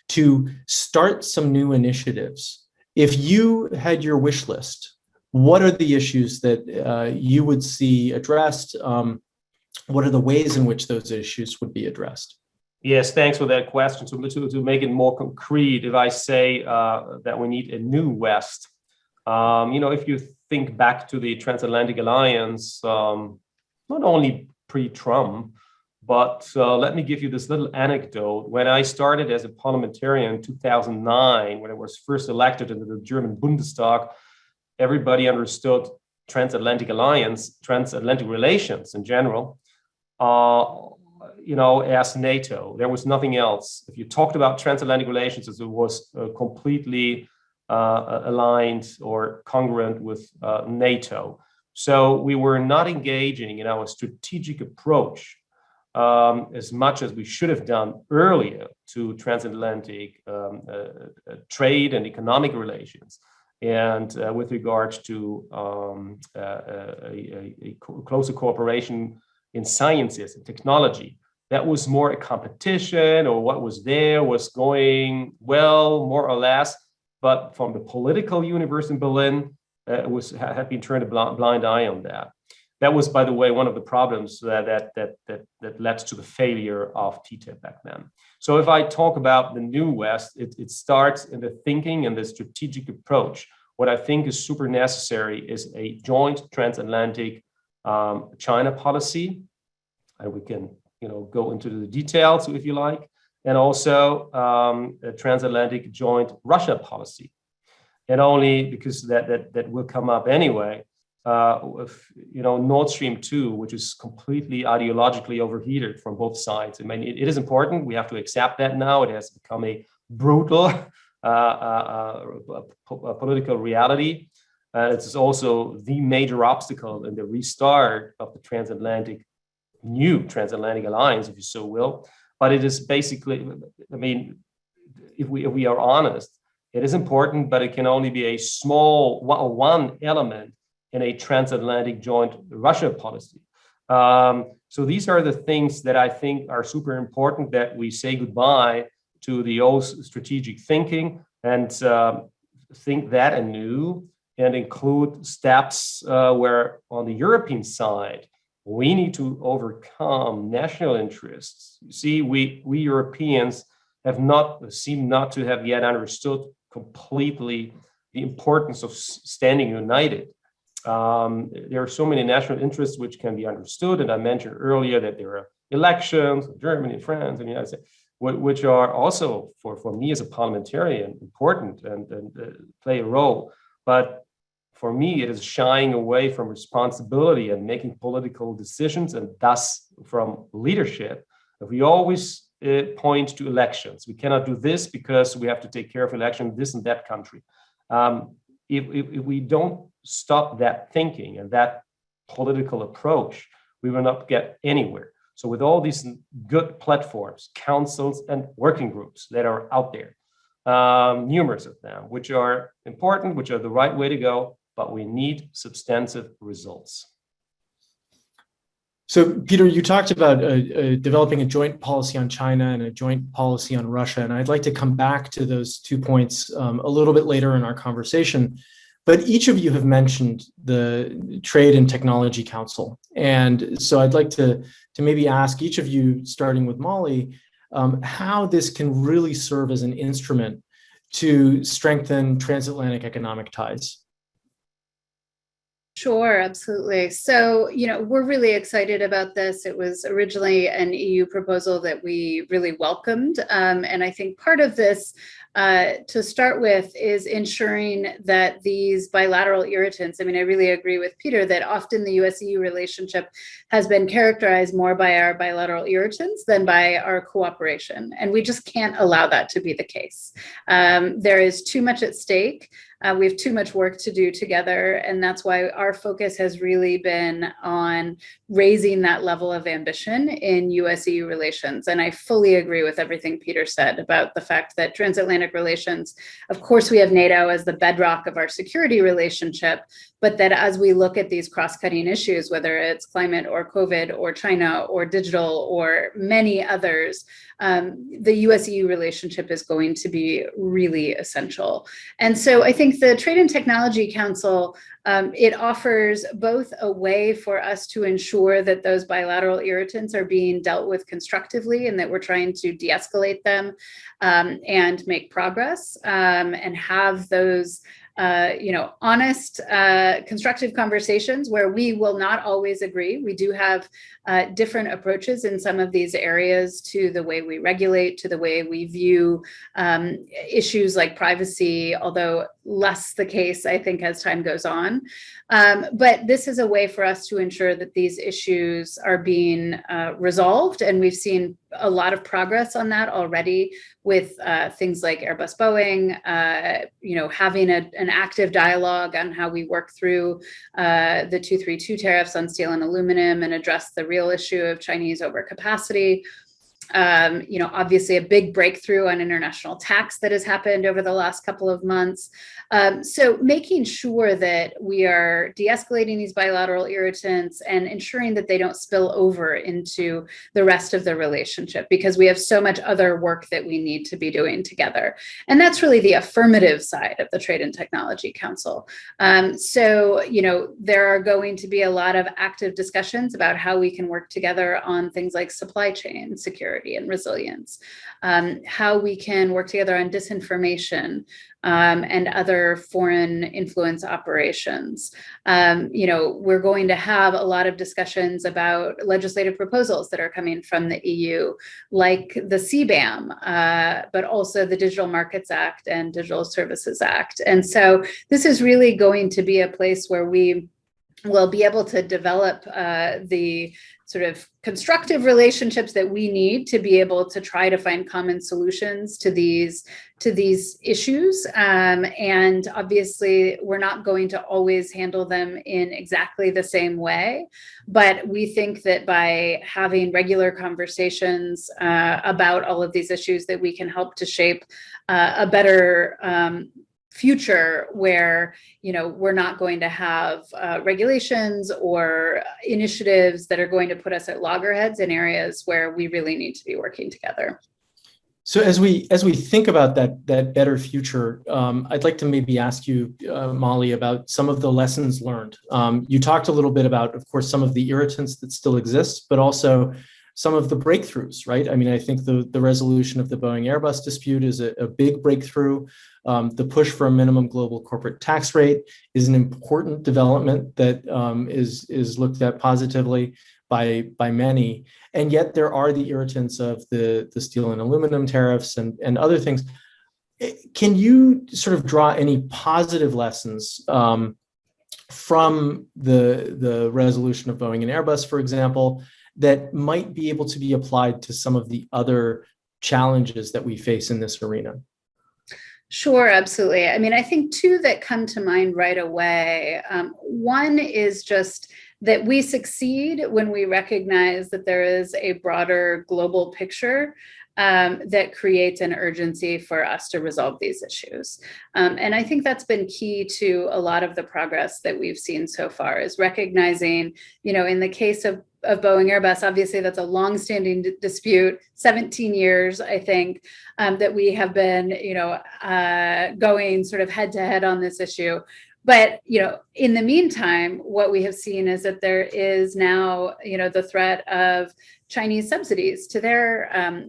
to start some new initiatives, if you had your wish list, what are the issues that you would see addressed? What are the ways in which those issues would be addressed? Yes, thanks for that question. So to make it more concrete, if I say that we need a new West, if you think back to the Transatlantic Alliance, not only pre-Trump, but let me give you this little anecdote. When I started as a parliamentarian in 2009, when I was first elected into the German Bundestag, everybody understood Transatlantic Alliance, transatlantic relations in general, as NATO. There was nothing else. If you talked about transatlantic relations, it was completely aligned or congruent with NATO. So we were not engaging in our strategic approach as much as we should have done earlier to transatlantic trade and economic relations, and with regards to a closer cooperation in sciences and technology. That was more a competition, or what was there was going well, more or less. But from the political universe in Berlin, had been turned a blind eye on that. That was, by the way, one of the problems that led to the failure of TTIP back then. So if I talk about the new West, it starts in the thinking and the strategic approach. What I think is super necessary is a joint transatlantic China policy, and we can go into the details if you like, and also a transatlantic joint Russia policy. And only because that will come up anyway. Nord Stream 2, which is completely ideologically overheated from both sides. I mean, it is important. We have to accept that now. It has become a brutal political reality. It's also the major obstacle in the restart of the new transatlantic alliance, if you so will. But it is basically, I mean, if we are honest, it is important, but it can only be a small one element in a transatlantic joint Russia policy. So these are the things that I think are super important, that we say goodbye to the old strategic thinking and think that anew, and include steps where on the European side, we need to overcome national interests. You see, we Europeans seem not to have yet understood completely the importance of standing united. There are so many national interests which can be understood, and I mentioned earlier that there are elections in Germany, France, and the United States, which are also for me as a parliamentarian important and play a role. But for me, it is shying away from responsibility and making political decisions, and thus from leadership. If we always point to elections, we cannot do this because we have to take care of election, this and that country. If we don't stop that thinking and that political approach, we will not get anywhere. So with all these good platforms, councils, and working groups that are out there, numerous of them, which are important, which are the right way to go, but we need substantive results. So, Peter, you talked about developing a joint policy on China and a joint policy on Russia, and I'd like to come back to those 2 points a little bit later in our conversation. But each of you have mentioned the Trade and Technology Council, and so I'd like to maybe ask each of you, starting with Molly, how this can really serve as an instrument to strengthen transatlantic economic ties. Sure, absolutely. So, we're really excited about this. It was originally an EU proposal that we really welcomed. And I think part of this, to start with, is ensuring that these bilateral irritants, I mean, I really agree with Peter that often the US-EU relationship has been characterized more by our bilateral irritants than by our cooperation. And we just can't allow that to be the case. There is too much at stake. We have too much work to do together, and that's why our focus has really been on raising that level of ambition in US-EU relations. And I fully agree with everything Peter said about the fact that transatlantic relations, of course, we have NATO as the bedrock of our security relationship, but that as we look at these cross-cutting issues, whether it's climate or COVID or China or digital or many others, the US-EU relationship is going to be really essential. And so I think the Trade and Technology Council, it offers both a way for us to ensure that those bilateral irritants are being dealt with constructively and that we're trying to de-escalate them and make progress and have those honest, constructive conversations where we will not always agree. We do have different approaches in some of these areas to the way we regulate, to the way we view issues like privacy, although less the case, I think, as time goes on. But this is a way for us to ensure that these issues are being resolved. And we've seen a lot of progress on that already with things like Airbus Boeing, having an active dialogue on how we work through the 232 tariffs on steel and aluminum and address the real issue of Chinese overcapacity. Obviously a big breakthrough on international tax that has happened over the last couple of months. So making sure that we are de-escalating these bilateral irritants and ensuring that they don't spill over into the rest of the relationship, because we have so much other work that we need to be doing together. And that's really the affirmative side of the Trade and Technology Council. There are going to be a lot of active discussions about how we can work together on things like supply chain security and resilience, how we can work together on disinformation and other foreign influence operations. We're going to have a lot of discussions about legislative proposals that are coming from the EU, like the CBAM, but also the Digital Markets Act and Digital Services Act. And so this is really going to be a place where we will be able to develop the sort of constructive relationships that we need to be able to try to find common solutions to these issues. And obviously, we're not going to always handle them in exactly the same way, but we think that by having regular conversations about all of these issues, that we can help to shape a better future where we're not going to have regulations or initiatives that are going to put us at loggerheads in areas where we really need to be working together. So as we think about that better future, I'd like to maybe ask you, Molly, about some of the lessons learned. You talked a little bit about, of course, some of the irritants that still exist, but also some of the breakthroughs, right? I mean, I think the resolution of the Boeing-Airbus dispute is a big breakthrough. The push for a minimum global corporate tax rate is an important development that is looked at positively by many. And yet there are the irritants of the steel and aluminum tariffs and other things. Can you sort of draw any positive lessons from the resolution of Boeing and Airbus, for example, that might be able to be applied to some of the other challenges that we face in this arena? Sure, absolutely. I mean, I think two that come to mind right away. One is just that we succeed when we recognize that there is a broader global picture that creates an urgency for us to resolve these issues. And I think that's been key to a lot of the progress that we've seen so far, is recognizing, in the case of Boeing Airbus, obviously that's a longstanding dispute, 17 years, I think, that we have been, going sort of head to head on this issue. But, in the meantime, what we have seen is that there is now, the threat of Chinese subsidies to their,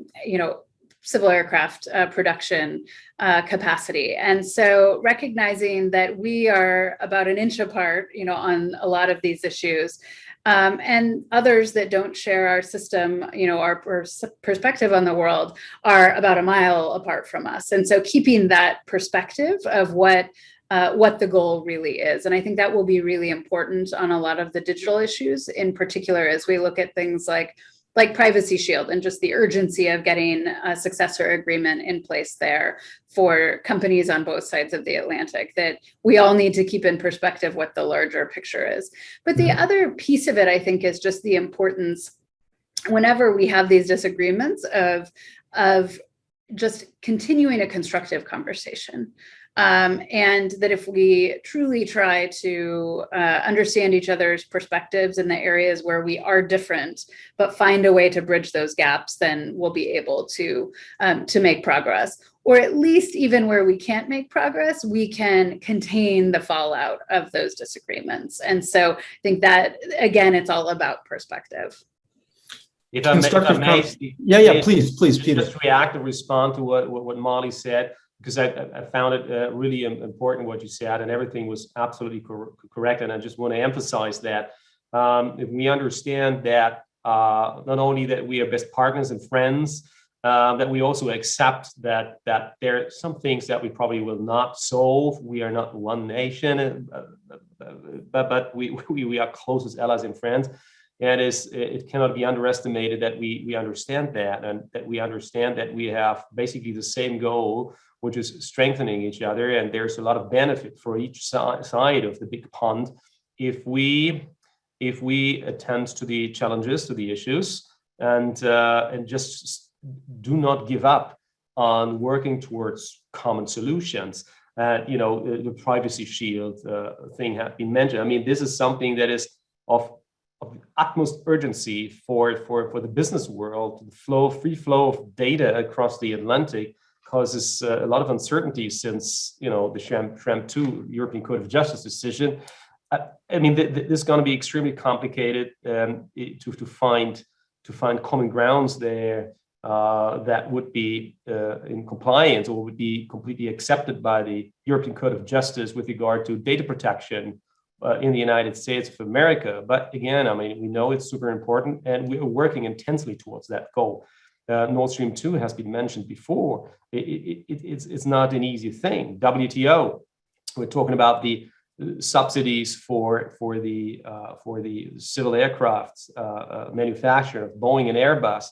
civil aircraft production capacity. And so recognizing that we are about an inch apart, on a lot of these issues, and others that don't share our system, our perspective on the world, are about a mile apart from us. And so keeping that perspective of what the goal really is. And I think that will be really important on a lot of the digital issues, in particular, as we look at things like Privacy Shield and just the urgency of getting a successor agreement in place there for companies on both sides of the Atlantic, that we all need to keep in perspective what the larger picture is. But the other piece of it, I think, is just the importance, whenever we have these disagreements, of just continuing a constructive conversation. And that if we truly try to understand each other's perspectives in the areas where we are different, but find a way to bridge those gaps, then we'll be able to make progress. Or at least even where we can't make progress, we can contain the fallout of those disagreements. And so I think that, again, it's all about perspective. If I may, please, Peter. Just react and respond to what Molly said, because I found it really important what you said, and everything was absolutely correct. And I just want to emphasize that if we understand that not only that we are best partners and friends, that we also accept that there are some things that we probably will not solve. We are not one nation, but we are closest allies and friends. And it cannot be underestimated that we understand that, and that we understand that we have basically the same goal, which is strengthening each other. And there's a lot of benefit for each side of the big pond if we attend to the challenges, to the issues, and just do not give up on working towards common solutions. The privacy shield thing had been mentioned. I mean, this is something that is of utmost urgency for the business world. The free flow of data across the Atlantic causes a lot of uncertainty since the Schrems II European Court of Justice decision. I mean, this is going to be extremely complicated to find common grounds there that would be in compliance or would be completely accepted by the European Court of Justice with regard to data protection in the United States of America. But again, I mean, we know it's super important, and we are working intensely towards that goal. Nord Stream 2 has been mentioned before. It's not an easy thing. WTO, we're talking about the subsidies for the civil aircraft manufacturer of Boeing and Airbus.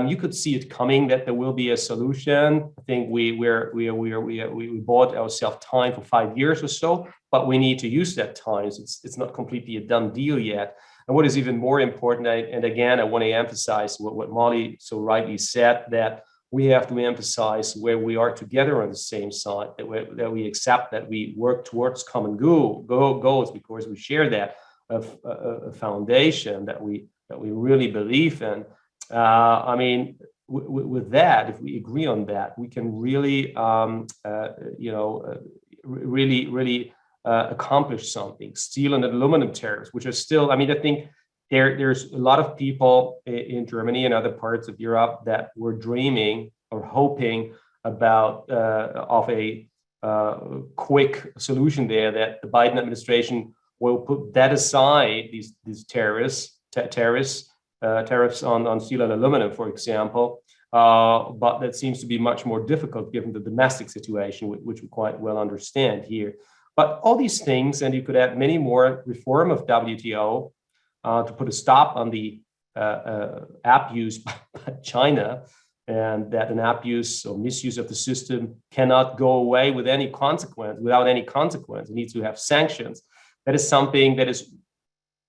You could see it coming that there will be a solution. I think we bought ourselves time for 5 years or so, but we need to use that time. So it's not completely a done deal yet. And what is even more important, and again, I want to emphasize what Molly so rightly said, that we have to emphasize where we are together on the same side, that we accept that we work towards common goals because we share that a foundation that we really believe in. I mean, with that, if we agree on that, we can really, really accomplish something. Steel and aluminum tariffs, which are still, I mean, I think there's a lot of people in Germany and other parts of Europe that were dreaming or hoping about of a quick solution there, that the Biden administration will put that aside, these tariffs on steel and aluminum, for example. But that seems to be much more difficult given the domestic situation, which we quite well understand here. But all these things, and you could add many more, reform of WTO to put a stop on the app use by China, and that an app use or misuse of the system cannot go away without any consequence. It needs to have sanctions. That is something that is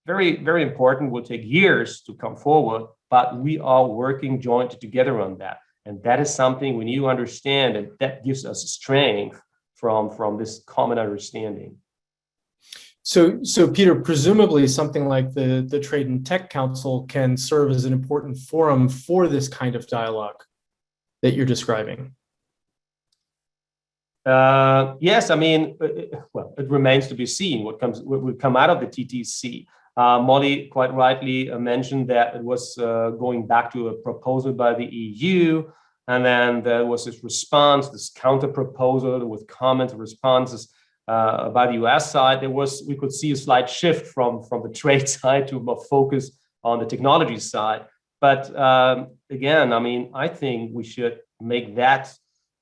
very, very important, will take years to come forward, but we are working jointly together on that. And that is something we need to understand, and that gives us strength from this common understanding. So Peter, presumably something like the Trade and Tech Council can serve as an important forum for this kind of dialogue that you're describing. Yes, I mean, well, it remains to be seen what will come out of the TTC. Molly quite rightly mentioned that it was going back to a proposal by the EU, and then there was this response, this counter proposal with comments and responses by the US side. We could see a slight shift from the trade side to more focus on the technology side. But again, I mean, I think we should make that,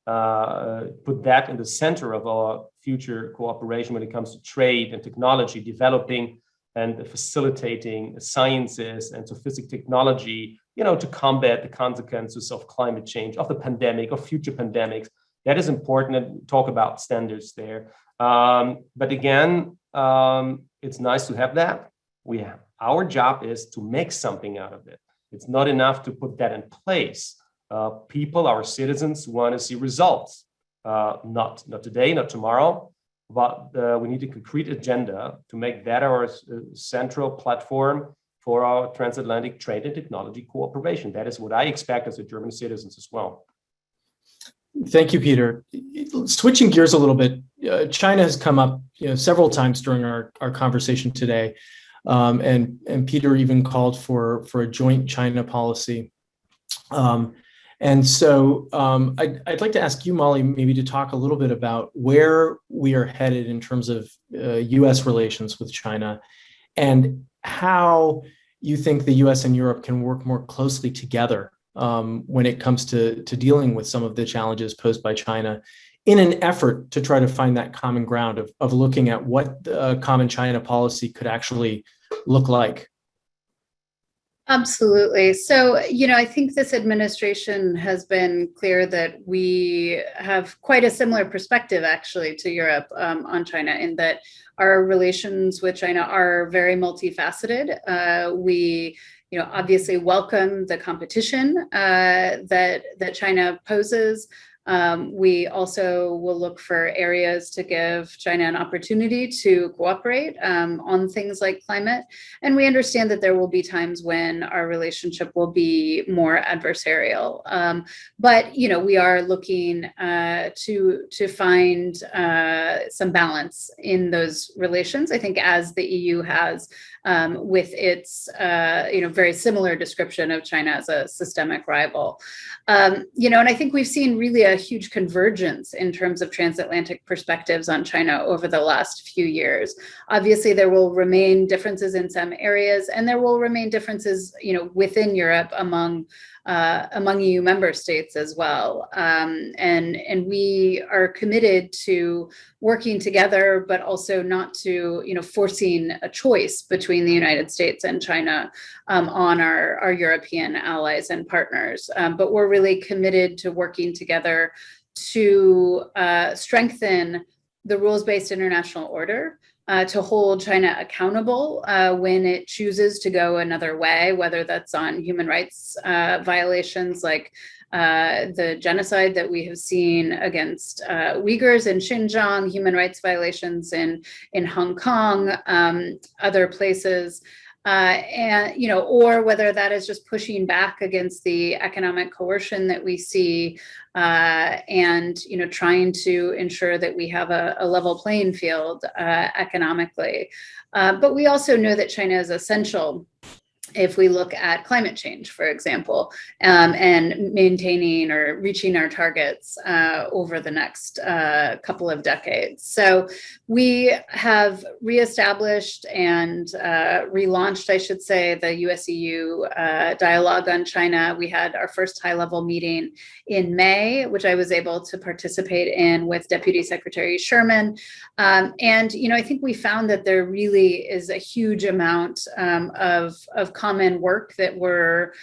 put that in the center of our future cooperation when it comes to trade and technology, developing and facilitating sciences and sophisticated technology, to combat the consequences of climate change, of the pandemic, of future pandemics. That is important, and talk about standards there. But again, it's nice to have that. Our job is to make something out of it. It's not enough to put that in place. People, our citizens, want to see results. Not today, not tomorrow, but we need a concrete agenda to make that our central platform for our transatlantic trade and technology cooperation. That is what I expect as a German citizen as well. Thank you, Peter. Switching gears a little bit, China has come up several times during our conversation today, and Peter even called for a joint China policy. And so I'd like to ask you, Molly, maybe to talk a little bit about where we are headed in terms of U.S. relations with China, and how you think the U.S. and Europe can work more closely together when it comes to dealing with some of the challenges posed by China, in an effort to try to find that common ground of looking at what the common China policy could actually look like? Absolutely. So, I think this administration has been clear that we have quite a similar perspective, actually, to Europe on China, in that our relations with China are very multifaceted. We obviously welcome the competition that China poses. We also will look for areas to give China an opportunity to cooperate on things like climate. And we understand that there will be times when our relationship will be more adversarial. But we are looking to find some balance in those relations, I think, as the EU has with its very similar description of China as a systemic rival. And I think we've seen really a huge convergence in terms of transatlantic perspectives on China over the last few years. Obviously, there will remain differences in some areas, and there will remain differences, within Europe among EU member states as well. And we are committed to working together, but also not to, forcing a choice between the United States and China on our European allies and partners. But we're really committed to working together to strengthen the rules-based international order, to hold China accountable when it chooses to go another way, whether that's on human rights violations like the genocide that we have seen against Uyghurs in Xinjiang, human rights violations in Hong Kong, other places. Or whether that is just pushing back against the economic coercion that we see, and trying to ensure that we have a level playing field economically. But we also know that China is essential if we look at climate change, for example, and maintaining or reaching our targets over the next couple of decades. So we have reestablished and relaunched, I should say, the US-EU dialogue on China. We had our first high-level meeting in May, which I was able to participate in with Deputy Secretary Sherman. And I think we found that there really is a huge amount of common work that we're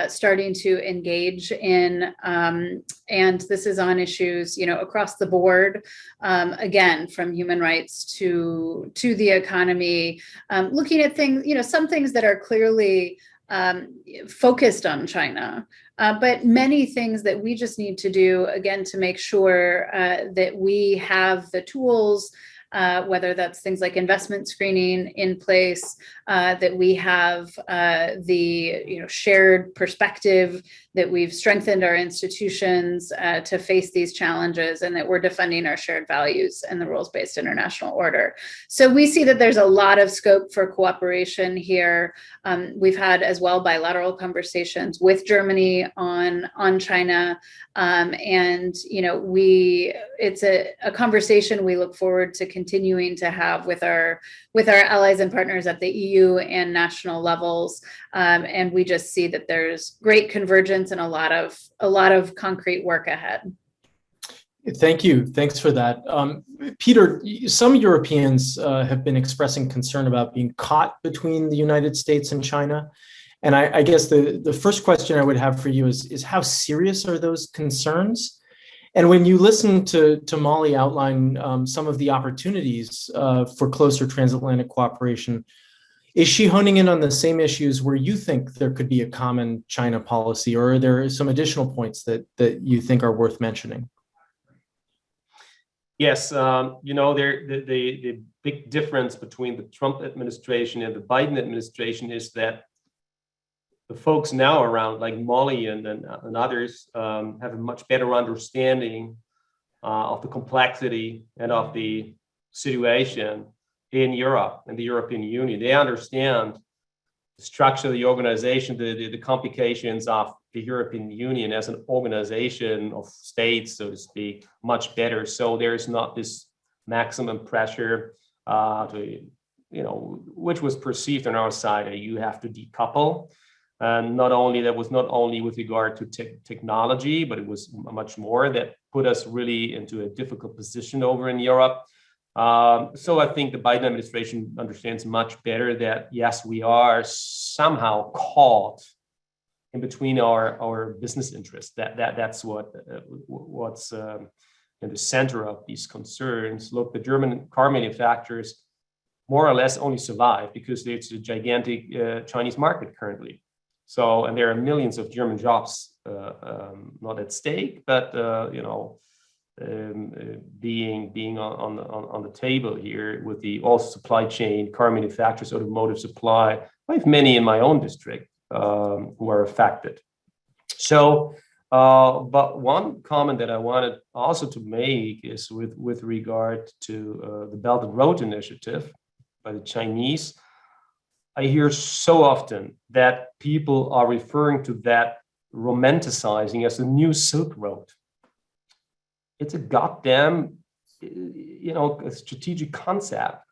starting to engage in. And this is on issues, across the board, again, from human rights to the economy, looking at things, some things that are clearly focused on China, but many things that we just need to do, again, to make sure that we have the tools, whether that's things like investment screening in place, that we have the shared perspective, that we've strengthened our institutions to face these challenges, and that we're defending our shared values and the rules-based international order. So we see that there's a lot of scope for cooperation here. We've had as well bilateral conversations with Germany on China, and it's a conversation we look forward to continuing to have with our allies and partners at the EU and national levels. And we just see that there's great convergence and a lot of concrete work ahead. Thank you. Thanks for that. Peter, some Europeans have been expressing concern about being caught between the United States and China. And I guess the first question I would have for you is how serious are those concerns? And when you listen to Molly outline some of the opportunities for closer transatlantic cooperation, is she honing in on the same issues where you think there could be a common China policy, or are there some additional points that you think are worth mentioning? Yes, the big difference between the Trump administration and the Biden administration is that the folks now around, like Molly and others, have a much better understanding of the complexity and of the situation in Europe and the European Union. They understand the structure of the organization, the complications of the European Union as an organization of states, so to speak, much better. So there's not this maximum pressure which was perceived on our side that you have to decouple. And that was not only with regard to technology, but it was much more that put us really into a difficult position over in Europe. So I think the Biden administration understands much better that, yes, we are somehow caught in between our business interests. That's what's in the center of these concerns. Look, the German car manufacturers more or less only survive because it's a gigantic Chinese market currently. So, and there are millions of German jobs not at stake, but being on the table here with the all supply chain, car manufacturers, automotive supply. I have many in my own district who are affected. So, but one comment that I wanted also to make is with regard to the Belt and Road Initiative by the Chinese. I hear so often that people are referring to that romanticizing as the new Silk Road. It's a goddamn, a strategic concept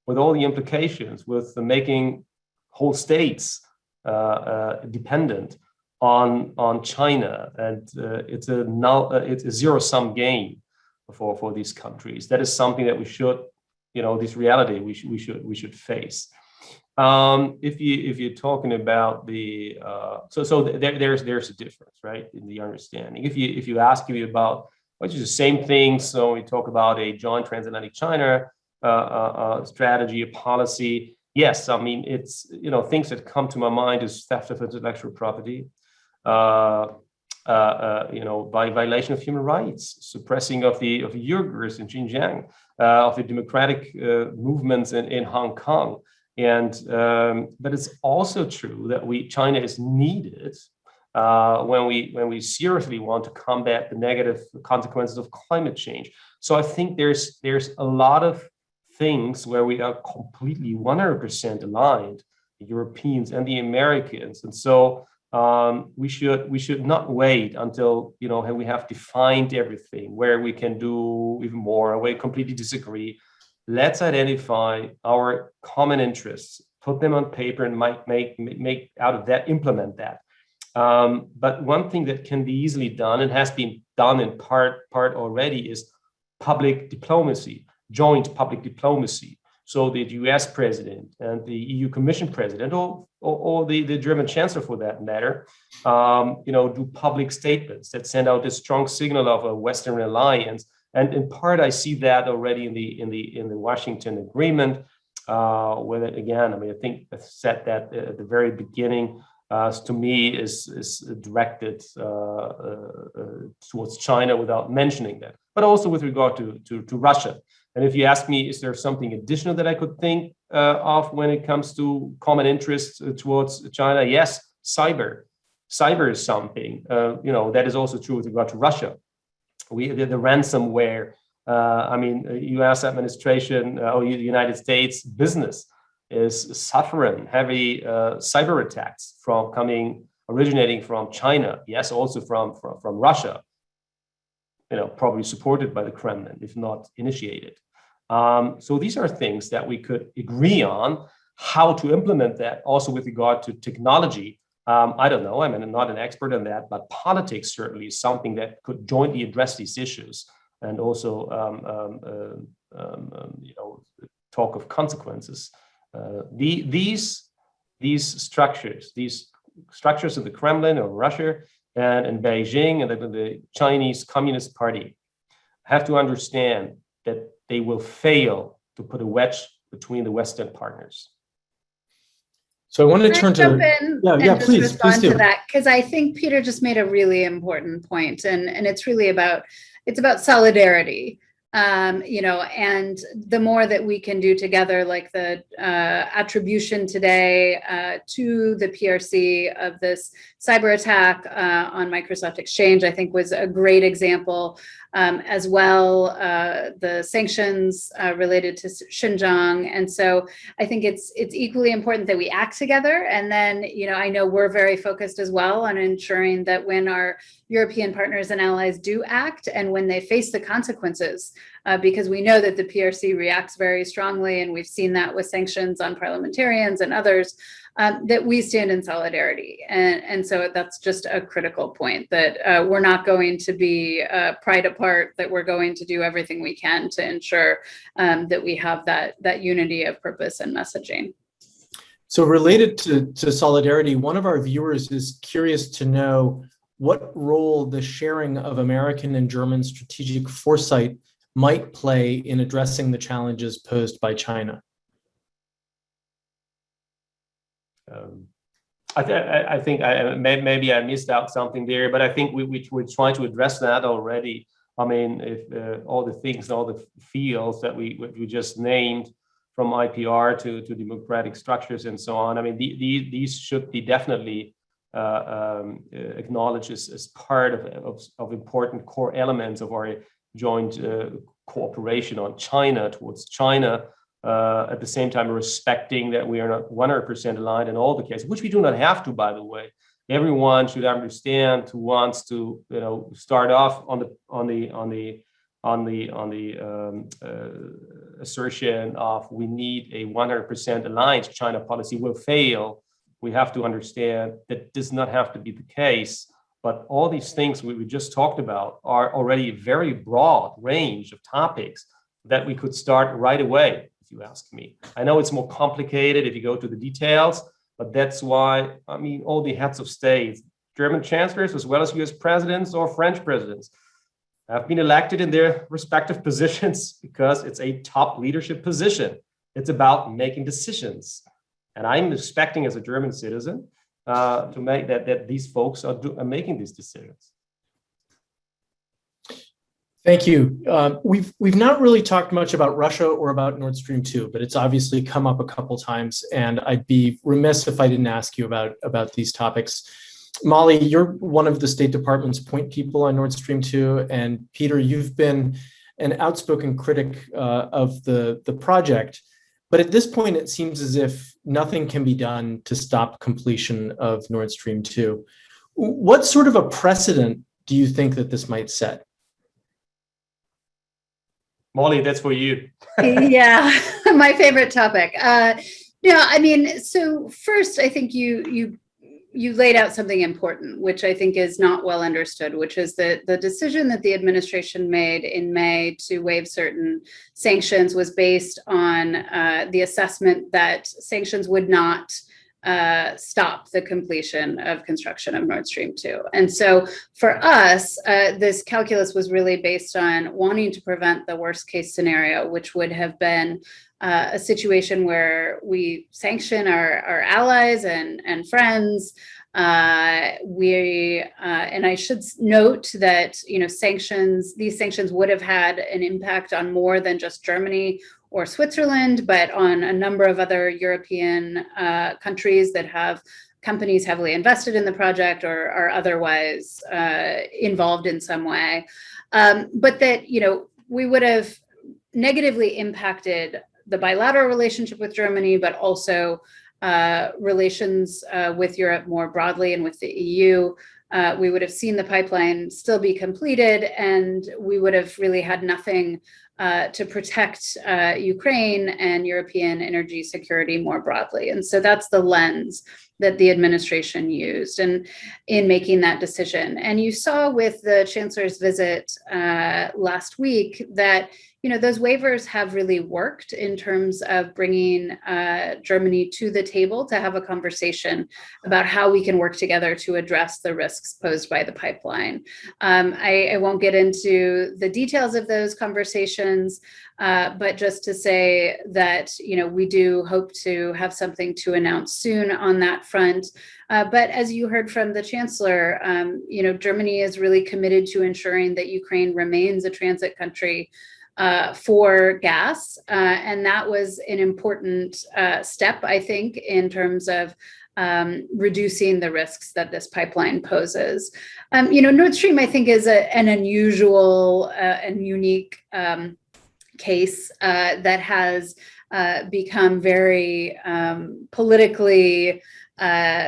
with all the implications, with making whole states dependent on China, and it's a zero-sum game for these countries. That is something that we should, this reality we should face. If you're talking about the there's a difference, right, in the understanding. If you ask me about which is the same thing, so we talk about a joint transatlantic China strategy, a policy. Yes, I mean it's things that come to my mind is theft of intellectual property, by violation of human rights, suppressing of the Uyghurs in Xinjiang, of the democratic movements in Hong Kong. And but it's also true that China is needed when we seriously want to combat the negative consequences of climate change. So I think there's a lot of things where we are completely 100% aligned, the Europeans and the Americans, and so we should not wait until we have defined everything where we can do even more, where we completely disagree. Let's identify our common interests, put them on paper, and make out of that, implement that. But one thing that can be easily done, and has been done in part already, is public diplomacy, joint public diplomacy. So the US president and the EU Commission president, or the German chancellor for that matter, do public statements that send out a strong signal of a Western alliance. And in part, I see that already in the Washington Agreement, where again, I mean, I think I said that at the very beginning. To me, is directed towards China without mentioning that, but also with regard to Russia. And if you ask me, is there something additional that I could think of when it comes to common interests towards China? Yes, cyber. Cyber is something that is also true with regard to Russia. The ransomware. U.S. administration or the United States business is suffering heavy cyber attacks originating from China. Yes, also from Russia. Probably supported by the Kremlin, if not initiated. So these are things that we could agree on how to implement that. Also with regard to technology, I don't know. I'm not an expert on that, but politics certainly is something that could jointly address these issues, and also talk of consequences. These structures of the Kremlin or Russia and in Beijing and the Chinese Communist Party have to understand that they will fail to put a wedge between the Western partners. So I want to turn to please respond to that, because I think Peter just made a really important point, and it's really about solidarity. And the more that we can do together, like the attribution today to the PRC of this cyber attack on Microsoft Exchange, I think was a great example. As well, the sanctions related to Xinjiang. And so I think it's equally important that we act together. And then, I know we're very focused as well on ensuring that when our European partners and allies do act, and when they face the consequences, because we know that the PRC reacts very strongly, and we've seen that with sanctions on parliamentarians and others, that we stand in solidarity. And so that's just a critical point, that we're not going to be pried apart, that we're going to do everything we can to ensure that we have that unity of purpose and messaging. So related to solidarity, one of our viewers is curious to know what role the sharing of American and German strategic foresight might play in addressing the challenges posed by China. I think maybe I missed out something there, but I think we're trying to address that already. I mean, if all the things, all the fields that we just named, from IPR to democratic structures and so on, I mean, these should be definitely acknowledged as part of important core elements of our joint cooperation on China, towards China. At the same time, respecting that we are not 100% aligned in all the cases, which we do not have to, by the way. Everyone should understand who wants to, start off on the assertion of we need a 100% aligned China policy will fail. We have to understand that does not have to be the case. But all these things we just talked about are already a very broad range of topics that we could start right away, if you ask me. I know it's more complicated if you go to the details, but that's why, I mean, all the heads of states, German chancellors, as well as US presidents or French presidents, have been elected in their respective positions because it's a top leadership position. It's about making decisions. And I'm expecting as a German citizen to make that these folks are making these decisions. Thank you. We've not really talked much about Russia or about Nord Stream 2, but it's obviously come up a couple times, and I'd be remiss if I didn't ask you about these topics. Molly, you're one of the State Department's point people on Nord Stream 2, and Peter, you've been an outspoken critic of the project. But at this point, it seems as if nothing can be done to stop completion of Nord Stream 2. What sort of a precedent do you think that this might set? Molly, that's for you. Yeah, my favorite topic. I mean, so first, I think you laid out something important, which I think is not well understood, which is that the decision that the administration made in May to waive certain sanctions was based on the assessment that sanctions would not stop the completion of construction of Nord Stream 2. And so for us, this calculus was really based on wanting to prevent the worst case scenario, which would have been a situation where we sanction our allies and friends. And I should note that these sanctions would have had an impact on more than just Germany or Switzerland, but on a number of other European countries that have companies heavily invested in the project or are otherwise involved in some way. But that we would have negatively impacted the bilateral relationship with Germany, but also relations with Europe more broadly and with the EU. We would have seen the pipeline still be completed, and we would have really had nothing to protect Ukraine and European energy security more broadly. And so that's the lens that the administration used in making that decision. And you saw with the chancellor's visit last week that those waivers have really worked in terms of bringing Germany to the table to have a conversation about how we can work together to address the risks posed by the pipeline. I won't get into the details of those conversations, but just to say that we do hope to have something to announce soon on that front. But as you heard from the chancellor, Germany is really committed to ensuring that Ukraine remains a transit country for gas. And that was an important step, I think, in terms of reducing the risks that this pipeline poses. Nord Stream, I think, is an unusual and unique case that has become very politically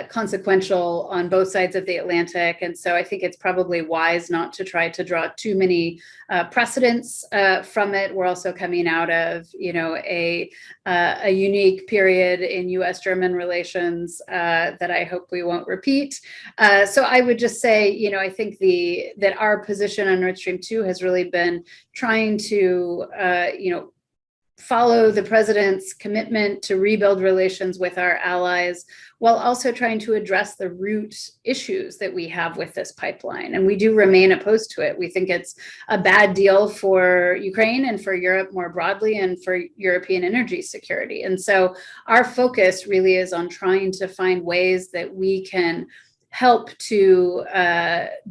consequential on both sides of the Atlantic. And so I think it's probably wise not to try to draw too many precedents from it. We're also coming out of, a unique period in U.S.-German relations that I hope we won't repeat. So I would just say, I think that our position on Nord Stream 2 has really been trying to, follow the president's commitment to rebuild relations with our allies, while also trying to address the root issues that we have with this pipeline. And we do remain opposed to it. We think it's a bad deal for Ukraine and for Europe more broadly, and for European energy security. And so our focus really is on trying to find ways that we can help to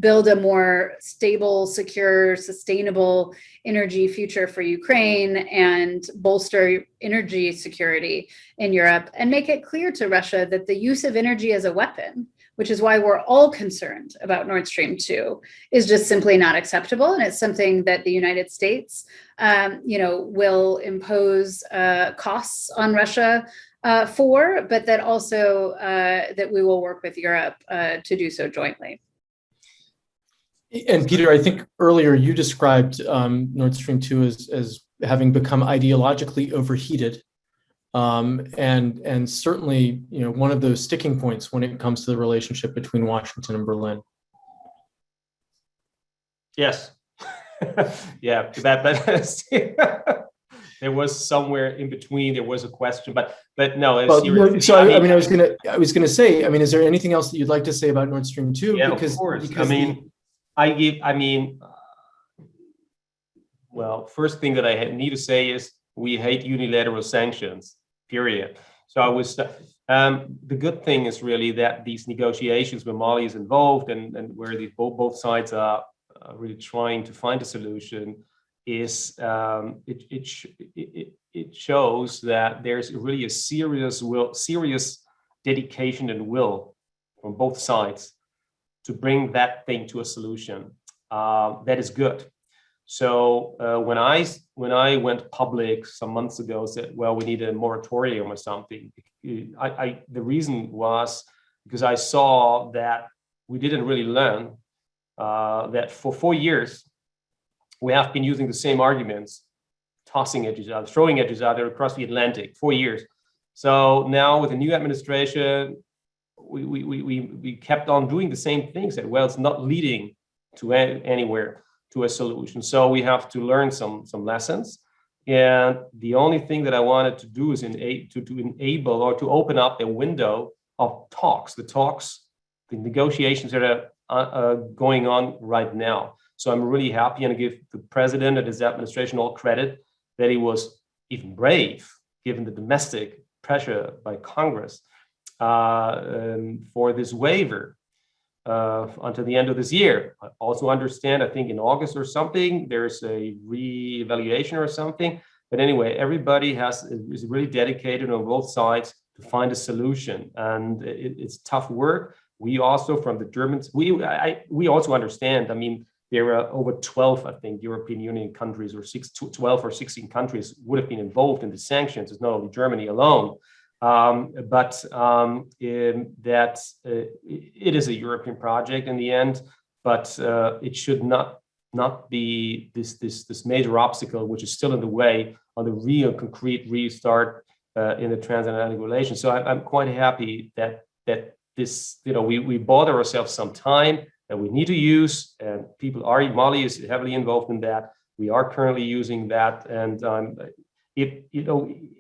build a more stable, secure, sustainable energy future for Ukraine and bolster energy security in Europe, and make it clear to Russia that the use of energy as a weapon, which is why we're all concerned about Nord Stream 2, is just simply not acceptable. And it's something that the United States, will impose costs on Russia for, but that also that we will work with Europe to do so jointly. And Peter, I think earlier you described Nord Stream 2 as having become ideologically overheated, and certainly one of those sticking points when it comes to the relationship between Washington and Berlin. Yes, yeah, but there was somewhere in between. There was a question, but no. So I was gonna say. Is there anything else that you'd like to say about Nord Stream 2? Yeah, of course. Well, first thing that I need to say is we hate unilateral sanctions. Period. So the good thing is really that these negotiations where Molly is involved and where both sides are really trying to find a solution is it shows that there's really a serious dedication and will from both sides to bring that thing to a solution. That is good. So when I went public some months ago, said, well, we need a moratorium or something. The reason was because I saw that we didn't really learn that for 4 years, we have been using the same arguments, tossing at each other, throwing at each other across the Atlantic, 4 years. So now with the new administration, we kept on doing the same things. That well, it's not leading to anywhere, to a solution. So we have to learn some lessons. And the only thing that I wanted to do is to enable or to open up a window of talks, the negotiations that are going on right now. So I'm really happy and give the president and his administration all credit that he was even brave, given the domestic pressure by Congress for this waiver until the end of this year. I also understand, I think in August or something, there's a re-evaluation or something. But anyway, everybody is really dedicated on both sides to find a solution. And it's tough work. We also, from the Germans, we also understand, there are over 12, I think, European Union countries, or 12 or 16 countries would have been involved in the sanctions. It's not only Germany alone, but it is a European project in the end. But it should not be this major obstacle, which is still in the way on the real concrete restart in the transatlantic relations. So I'm quite happy that this, we bought ourselves some time that we need to use, and Molly is heavily involved in that. We are currently using that, and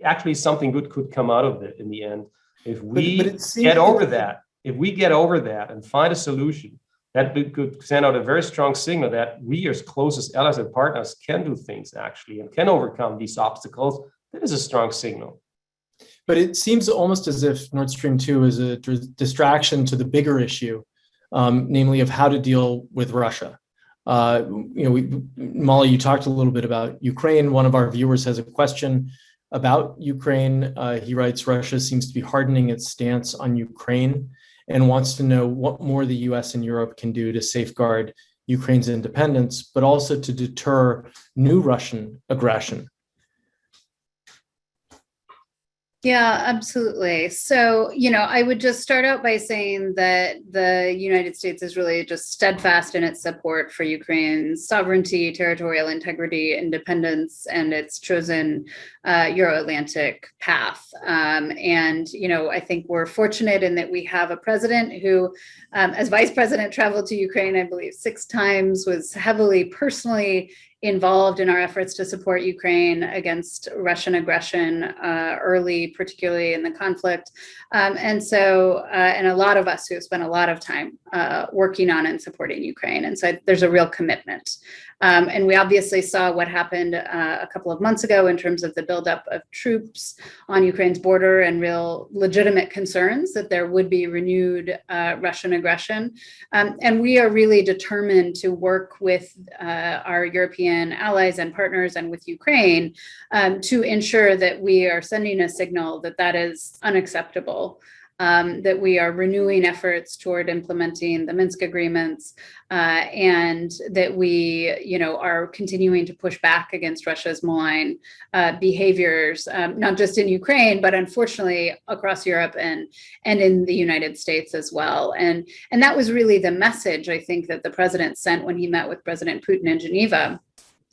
actually something good could come out of it in the end if we get over that and find a solution. That could send out a very strong signal that we, as closest allies and partners, can do things actually and can overcome these obstacles. That is a strong signal. But it seems almost as if Nord Stream 2 is a distraction to the bigger issue, namely of how to deal with Russia. Molly, you talked a little bit about Ukraine. One of our viewers has a question about Ukraine. He writes, Russia seems to be hardening its stance on Ukraine and wants to know what more the US and Europe can do to safeguard Ukraine's independence, but also to deter new Russian aggression. Yeah, absolutely. So, I would just start out by saying that the United States is really just steadfast in its support for Ukraine's sovereignty, territorial integrity, independence, and its chosen Euro-Atlantic path. I think we're fortunate in that we have a president who, as vice president, traveled to Ukraine, I believe, 6 times, was heavily personally involved in our efforts to support Ukraine against Russian aggression early, particularly in the conflict. And a lot of us who have spent a lot of time working on and supporting Ukraine. And so there's a real commitment. And we obviously saw what happened a couple of months ago in terms of the buildup of troops on Ukraine's border and real legitimate concerns that there would be renewed Russian aggression. And we are really determined to work with our European allies and partners and with Ukraine to ensure that we are sending a signal that that is unacceptable. That we are renewing efforts toward implementing the Minsk agreements, and that we, are continuing to push back against Russia's malign behaviors, not just in Ukraine, but unfortunately across Europe and in the United States as well. And that was really the message, I think, that the president sent when he met with President Putin in Geneva.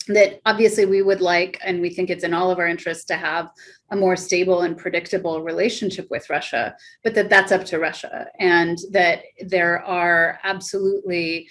That obviously we would like, and we think it's in all of our interests to have a more stable and predictable relationship with Russia, but that's up to Russia, and that there are absolutely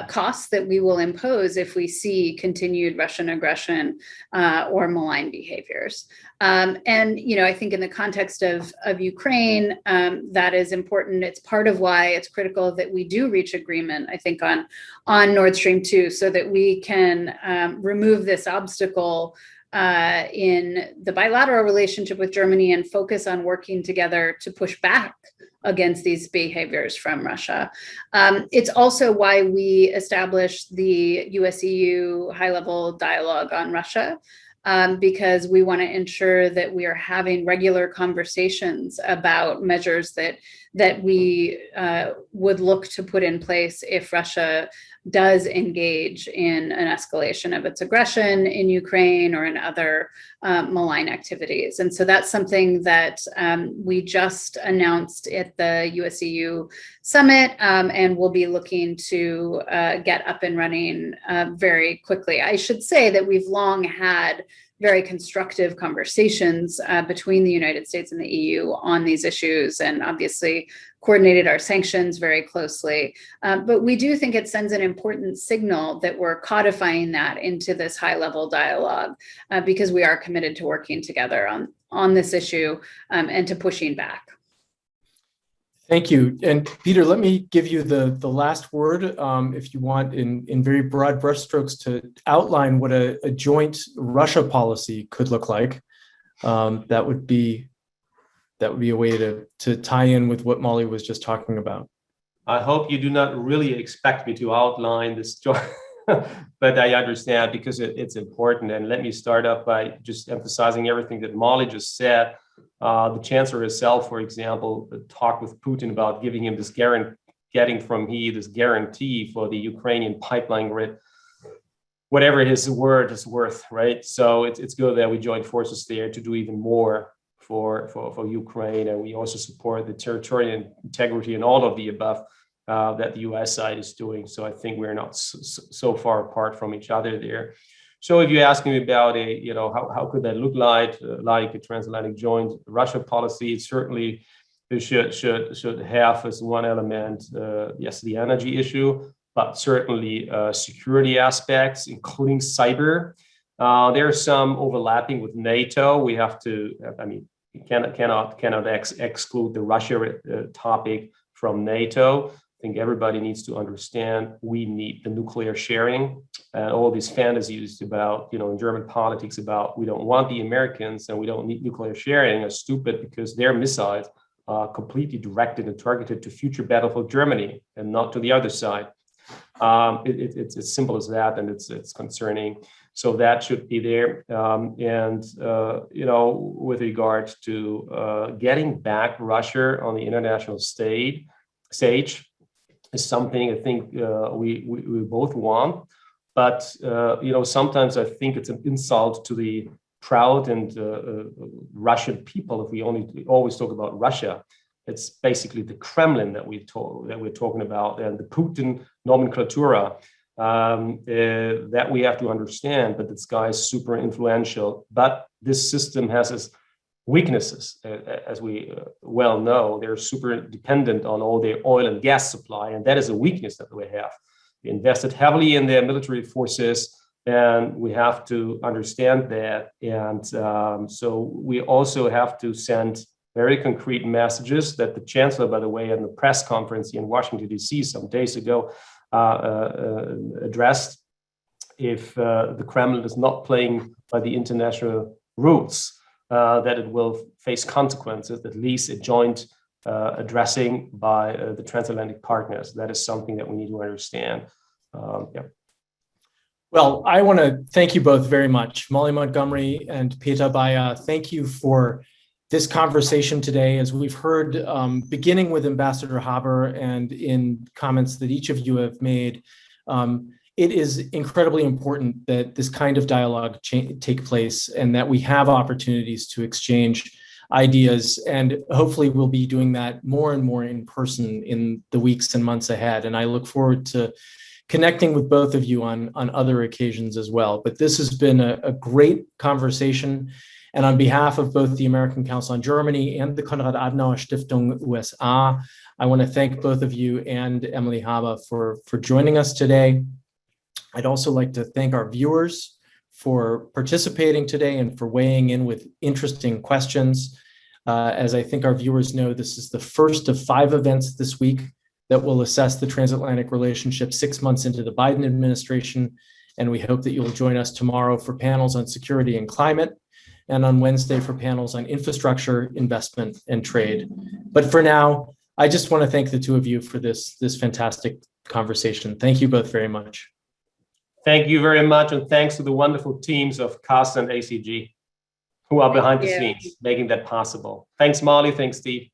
costs that we will impose if we see continued Russian aggression or malign behaviors. I think in the context of Ukraine, that is important. It's part of why it's critical that we do reach agreement, I think, on Nord Stream 2, so that we can remove this obstacle in the bilateral relationship with Germany and focus on working together to push back against these behaviors from Russia. It's also why we established the US-EU high-level dialogue on Russia, because we want to ensure that we are having regular conversations about measures that we would look to put in place if Russia does engage in an escalation of its aggression in Ukraine or in other malign activities. And so that's something that we just announced at the US-EU summit, and we'll be looking to get up and running very quickly. I should say that we've long had very constructive conversations between the United States and the EU on these issues, and obviously coordinated our sanctions very closely. But we do think it sends an important signal that we're codifying that into this high-level dialogue, because we are committed to working together on this issue and to pushing back. Thank you. And Peter, let me give you the last word, if you want, in very broad brushstrokes, to outline what a joint Russia policy could look like. That would be a way to tie in with what Molly was just talking about. I hope you do not really expect me to outline this joint, but I understand, because it's important. And let me start up by just emphasizing everything that Molly just said. The chancellor herself, for example, talked with Putin about giving him this getting from this guarantee for the Ukrainian pipeline grid, whatever his word is worth, right? So it's good that we joined forces there to do even more for Ukraine, and we also support the territorial integrity and all of the above that the US side is doing. So I think we're not so far apart from each other there. So if you ask me about how could that look like a transatlantic joint Russia policy, it certainly should have as one element, yes, the energy issue, but certainly security aspects, including cyber. There are some overlapping with NATO. We have to, cannot exclude the Russia topic from NATO. I think everybody needs to understand we need the nuclear sharing, and all these fantasies about, in German politics about we don't want the Americans and we don't need nuclear sharing are stupid, because their missiles are completely directed and targeted to future battlefield Germany and not to the other side. It's as simple as that, and it's concerning. So that should be there. With regard to getting back Russia on the international stage is something I think we both want. But sometimes I think it's an insult to the proud and Russian people, if we always talk about Russia, it's basically the Kremlin that we're talking about, and the Putin nomenclatura that we have to understand. But this guy is super influential. But this system has its weaknesses, as we well know. They're super dependent on all their oil and gas supply, and that is a weakness that we have. We invested heavily in their military forces, and we have to understand that. And so we also have to send very concrete messages that the chancellor, by the way, in the press conference in Washington, D.C. some days ago, addressed. If the Kremlin is not playing by the international rules, that it will face consequences, at least a joint addressing by the transatlantic partners. That is something that we need to understand. Well, I want to thank you both very much. Molly Montgomery and Peter Beyer, thank you for this conversation today. As we've heard, beginning with Ambassador Haber and in comments that each of you have made, it is incredibly important that this kind of dialogue take place and that we have opportunities to exchange ideas. And hopefully we'll be doing that more and more in person in the weeks and months ahead. And I look forward to connecting with both of you on other occasions as well. But this has been a great conversation. And on behalf of both the American Council on Germany and the Konrad-Adenauer-Stiftung USA, I want to thank both of you and Emily Haber for joining us today. I'd also like to thank our viewers for participating today and for weighing in with interesting questions. As I think our viewers know, this is the first of 5 events this week that will assess the transatlantic relationship 6 months into the Biden administration. And we hope that you'll join us tomorrow for panels on security and climate, and on Wednesday for panels on infrastructure, investment, and trade. But for now, I just want to thank the two of you for this fantastic conversation. Thank you both very much. Thank you very much, and thanks to the wonderful teams of CAST and ACG who are behind the scenes, making that possible. Thanks, Molly. Thanks, Steve.